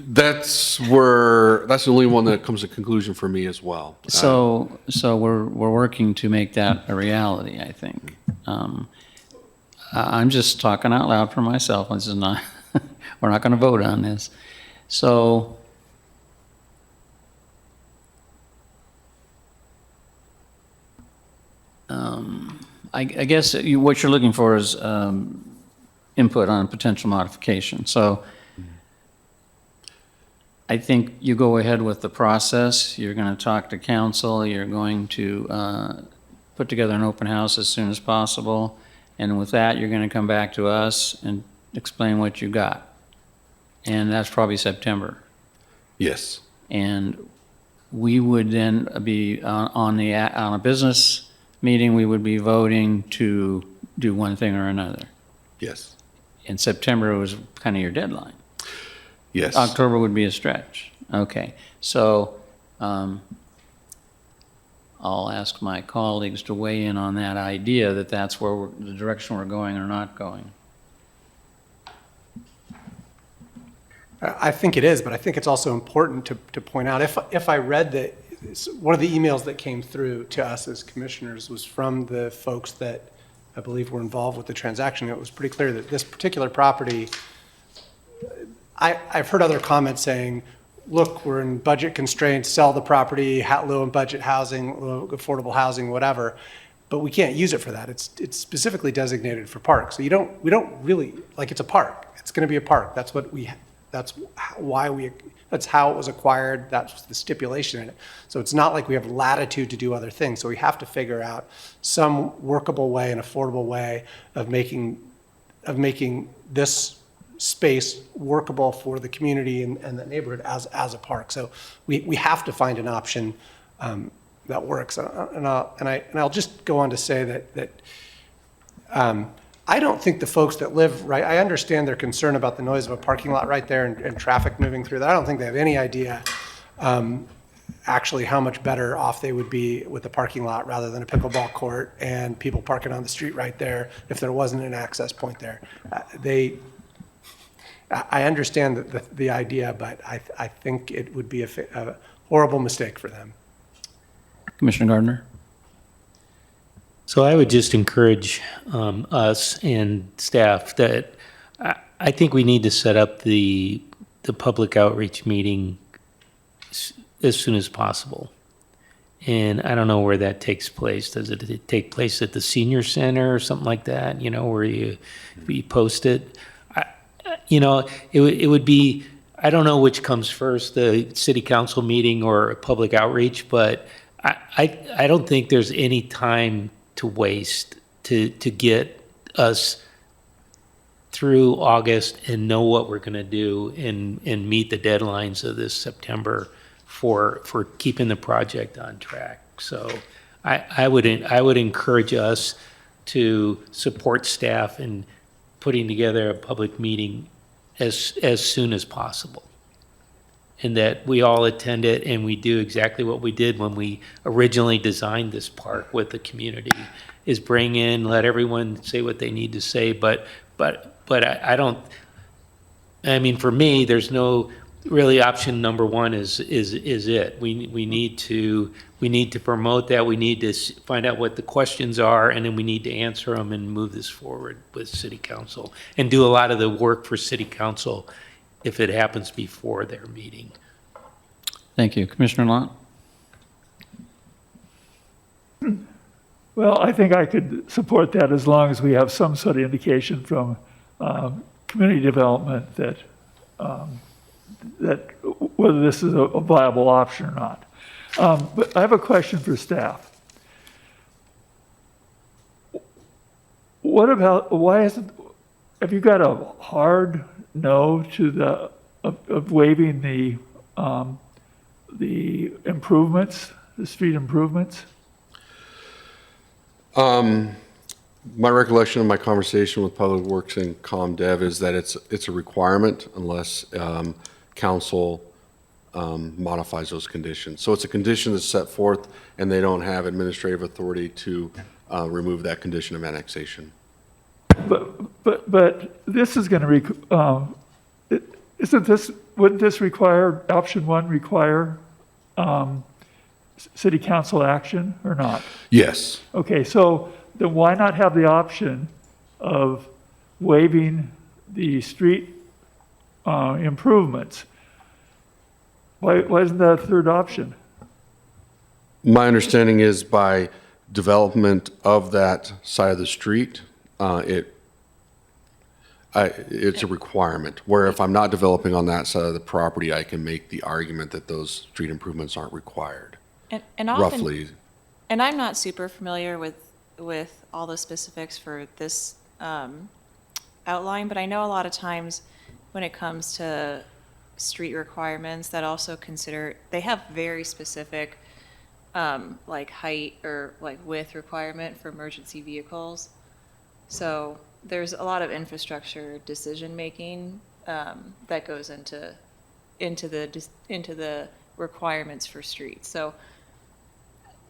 That's the only one that comes to conclusion for me as well. So we're working to make that a reality, I think. I'm just talking out loud for myself. This is not, we're not going to vote on this. So I guess what you're looking for is input on potential modification. So I think you go ahead with the process. You're going to talk to council. You're going to put together an open house as soon as possible. And with that, you're going to come back to us and explain what you got. And that's probably September. Yes. And we would then be on a business meeting, we would be voting to do one thing or another. Yes. In September was kind of your deadline. Yes. October would be a stretch. Okay, so I'll ask my colleagues to weigh in on that idea that that's where the direction we're going or not going. I think it is, but I think it's also important to point out, if I read one of the emails that came through to us as commissioners was from the folks that I believe were involved with the transaction. It was pretty clear that this particular property, I've heard other comments saying, look, we're in budget constraints, sell the property, low in budget housing, low affordable housing, whatever, but we can't use it for that. It's specifically designated for parks. So we don't really, like, it's a park. It's going to be a park. That's how it was acquired. That's the stipulation in it. So it's not like we have latitude to do other things. So we have to figure out some workable way, an affordable way of making this space workable for the community and the neighborhood as a park. So we have to find an option that works. And I'll just go on to say that I don't think the folks that live right, I understand their concern about the noise of a parking lot right there and traffic moving through that. I don't think they have any idea actually how much better off they would be with the parking lot rather than a pickleball court and people parking on the street right there if there wasn't an access point there. I understand the idea, but I think it would be a horrible mistake for them. Commissioner Gardner? So I would just encourage us and staff that I think we need to set up the public outreach meeting as soon as possible. And I don't know where that takes place. Does it take place at the senior center or something like that, you know, where you post it? It would be, I don't know which comes first, the city council meeting or public outreach, but I don't think there's any time to waste to get us through August and know what we're going to do and meet the deadlines of this September for keeping the project on track. So I would encourage us to support staff in putting together a public meeting as soon as possible. And that we all attend it and we do exactly what we did when we originally designed this park with the community, is bring in, let everyone say what they need to say. But I don't, I mean, for me, there's no really option number one is it. We need to promote that. We need to find out what the questions are, and then we need to answer them and move this forward with city council and do a lot of the work for city council if it happens before their meeting. Thank you. Commissioner Lott? Well, I think I could support that as long as we have some sort of indication from community development that whether this is a viable option or not. But I have a question for staff. What about, have you got a hard no to of waiving the improvements, the street improvements? My recollection of my conversation with Public Works and ComDev is that it's a requirement unless council modifies those conditions. So it's a condition that's set forth, and they don't have administrative authority to remove that condition of annexation. But this is going to wouldn't this require, option one require city council action or not? Yes. Okay, so then why not have the option of waiving the street improvements? Why isn't that a third option? My understanding is by development of that side of the street, it's a requirement, where if I'm not developing on that side of the property, I can make the argument that those street improvements aren't required. And often, Roughly. and I'm not super familiar with all the specifics for this outline, but I know a lot of times when it comes to street requirements that also they have very specific like height or like width requirement for emergency vehicles. So there's a lot of infrastructure decision making that goes into the requirements for streets. So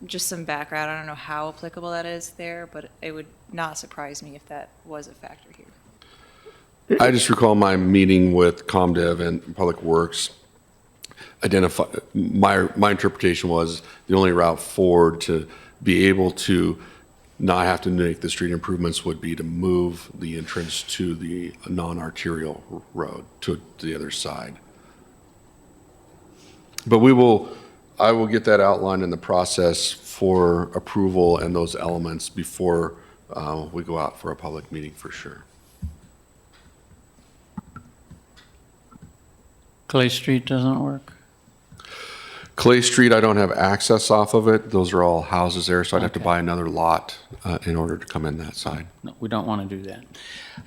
just some background, I don't know how applicable that is there, but it would not surprise me if that was a factor here. I just recall my meeting with ComDev and Public Works. My interpretation was the only route forward to be able to not have to make the street improvements would be to move the entrance to the non-arterial road to the other side. But I will get that outlined in the process for approval and those elements before we go out for a public meeting for sure. Clay Street doesn't work? Clay Street, I don't have access off of it. Those are all houses there, so I'd have to buy another lot in order to come in that side. No, we don't want to do that.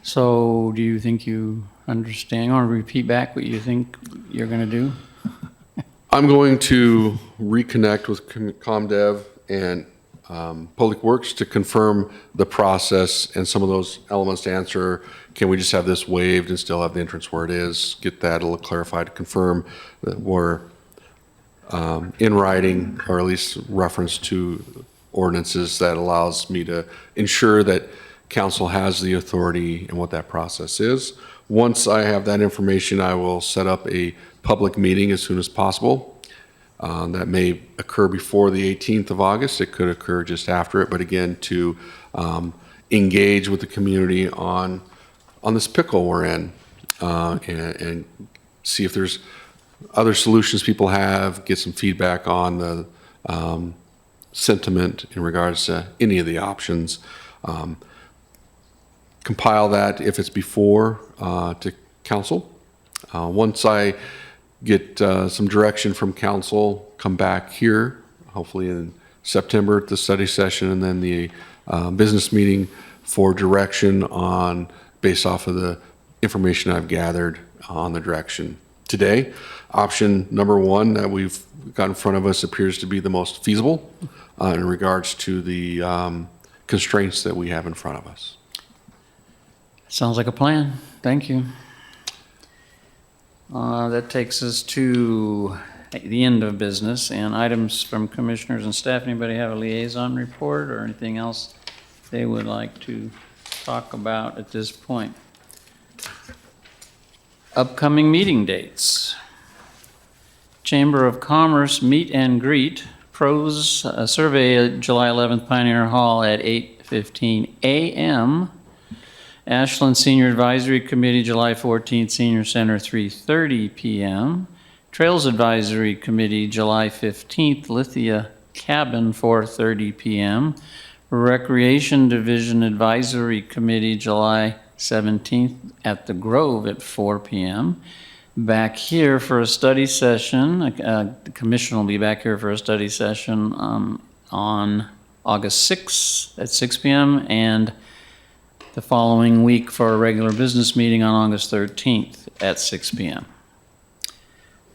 So do you think you understand? You want to repeat back what you think you're going to do? I'm going to reconnect with ComDev and Public Works to confirm the process and some of those elements to answer, can we just have this waived and still have the entrance where it is? Get that a little clarified, confirm that we're in writing, or at least reference to ordinances that allows me to ensure that council has the authority and what that process is. Once I have that information, I will set up a public meeting as soon as possible. That may occur before the 18th of August. It could occur just after it, but again, to engage with the community on this pickle we're in, and see if there's other solutions people have, get some feedback on the sentiment in regards to any of the options. Compile that if it's before to council. Once I get some direction from council, come back here, hopefully in September at the study session, and then the business meeting for direction on, based off of the information I've gathered on the direction. Today, option number one that we've got in front of us appears to be the most feasible in regards to the constraints that we have in front of us. Sounds like a plan. Thank you. That takes us to the end of business and items from commissioners and staff. Anybody have a liaison report or anything else they would like to talk about at this point? Upcoming meeting dates. Chamber of Commerce Meet and Greet, Pros Survey at July 11th, Pioneer Hall at 8:15 a.m. Ashland Senior Advisory Committee, July 14th, Senior Center, 3:30 p.m. Trails Advisory Committee, July 15th, Lithia Cabin, 4:30 p.m. Recreation Division Advisory Committee, July 17th at the Grove at 4 p.m. Back here for a study session. The commission will be back here for a study session on August 6th at 6 p.m. and the following week for a regular business meeting on August 13th at 6 p.m.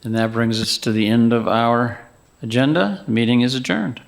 And that brings us to the end of our agenda. The meeting is adjourned.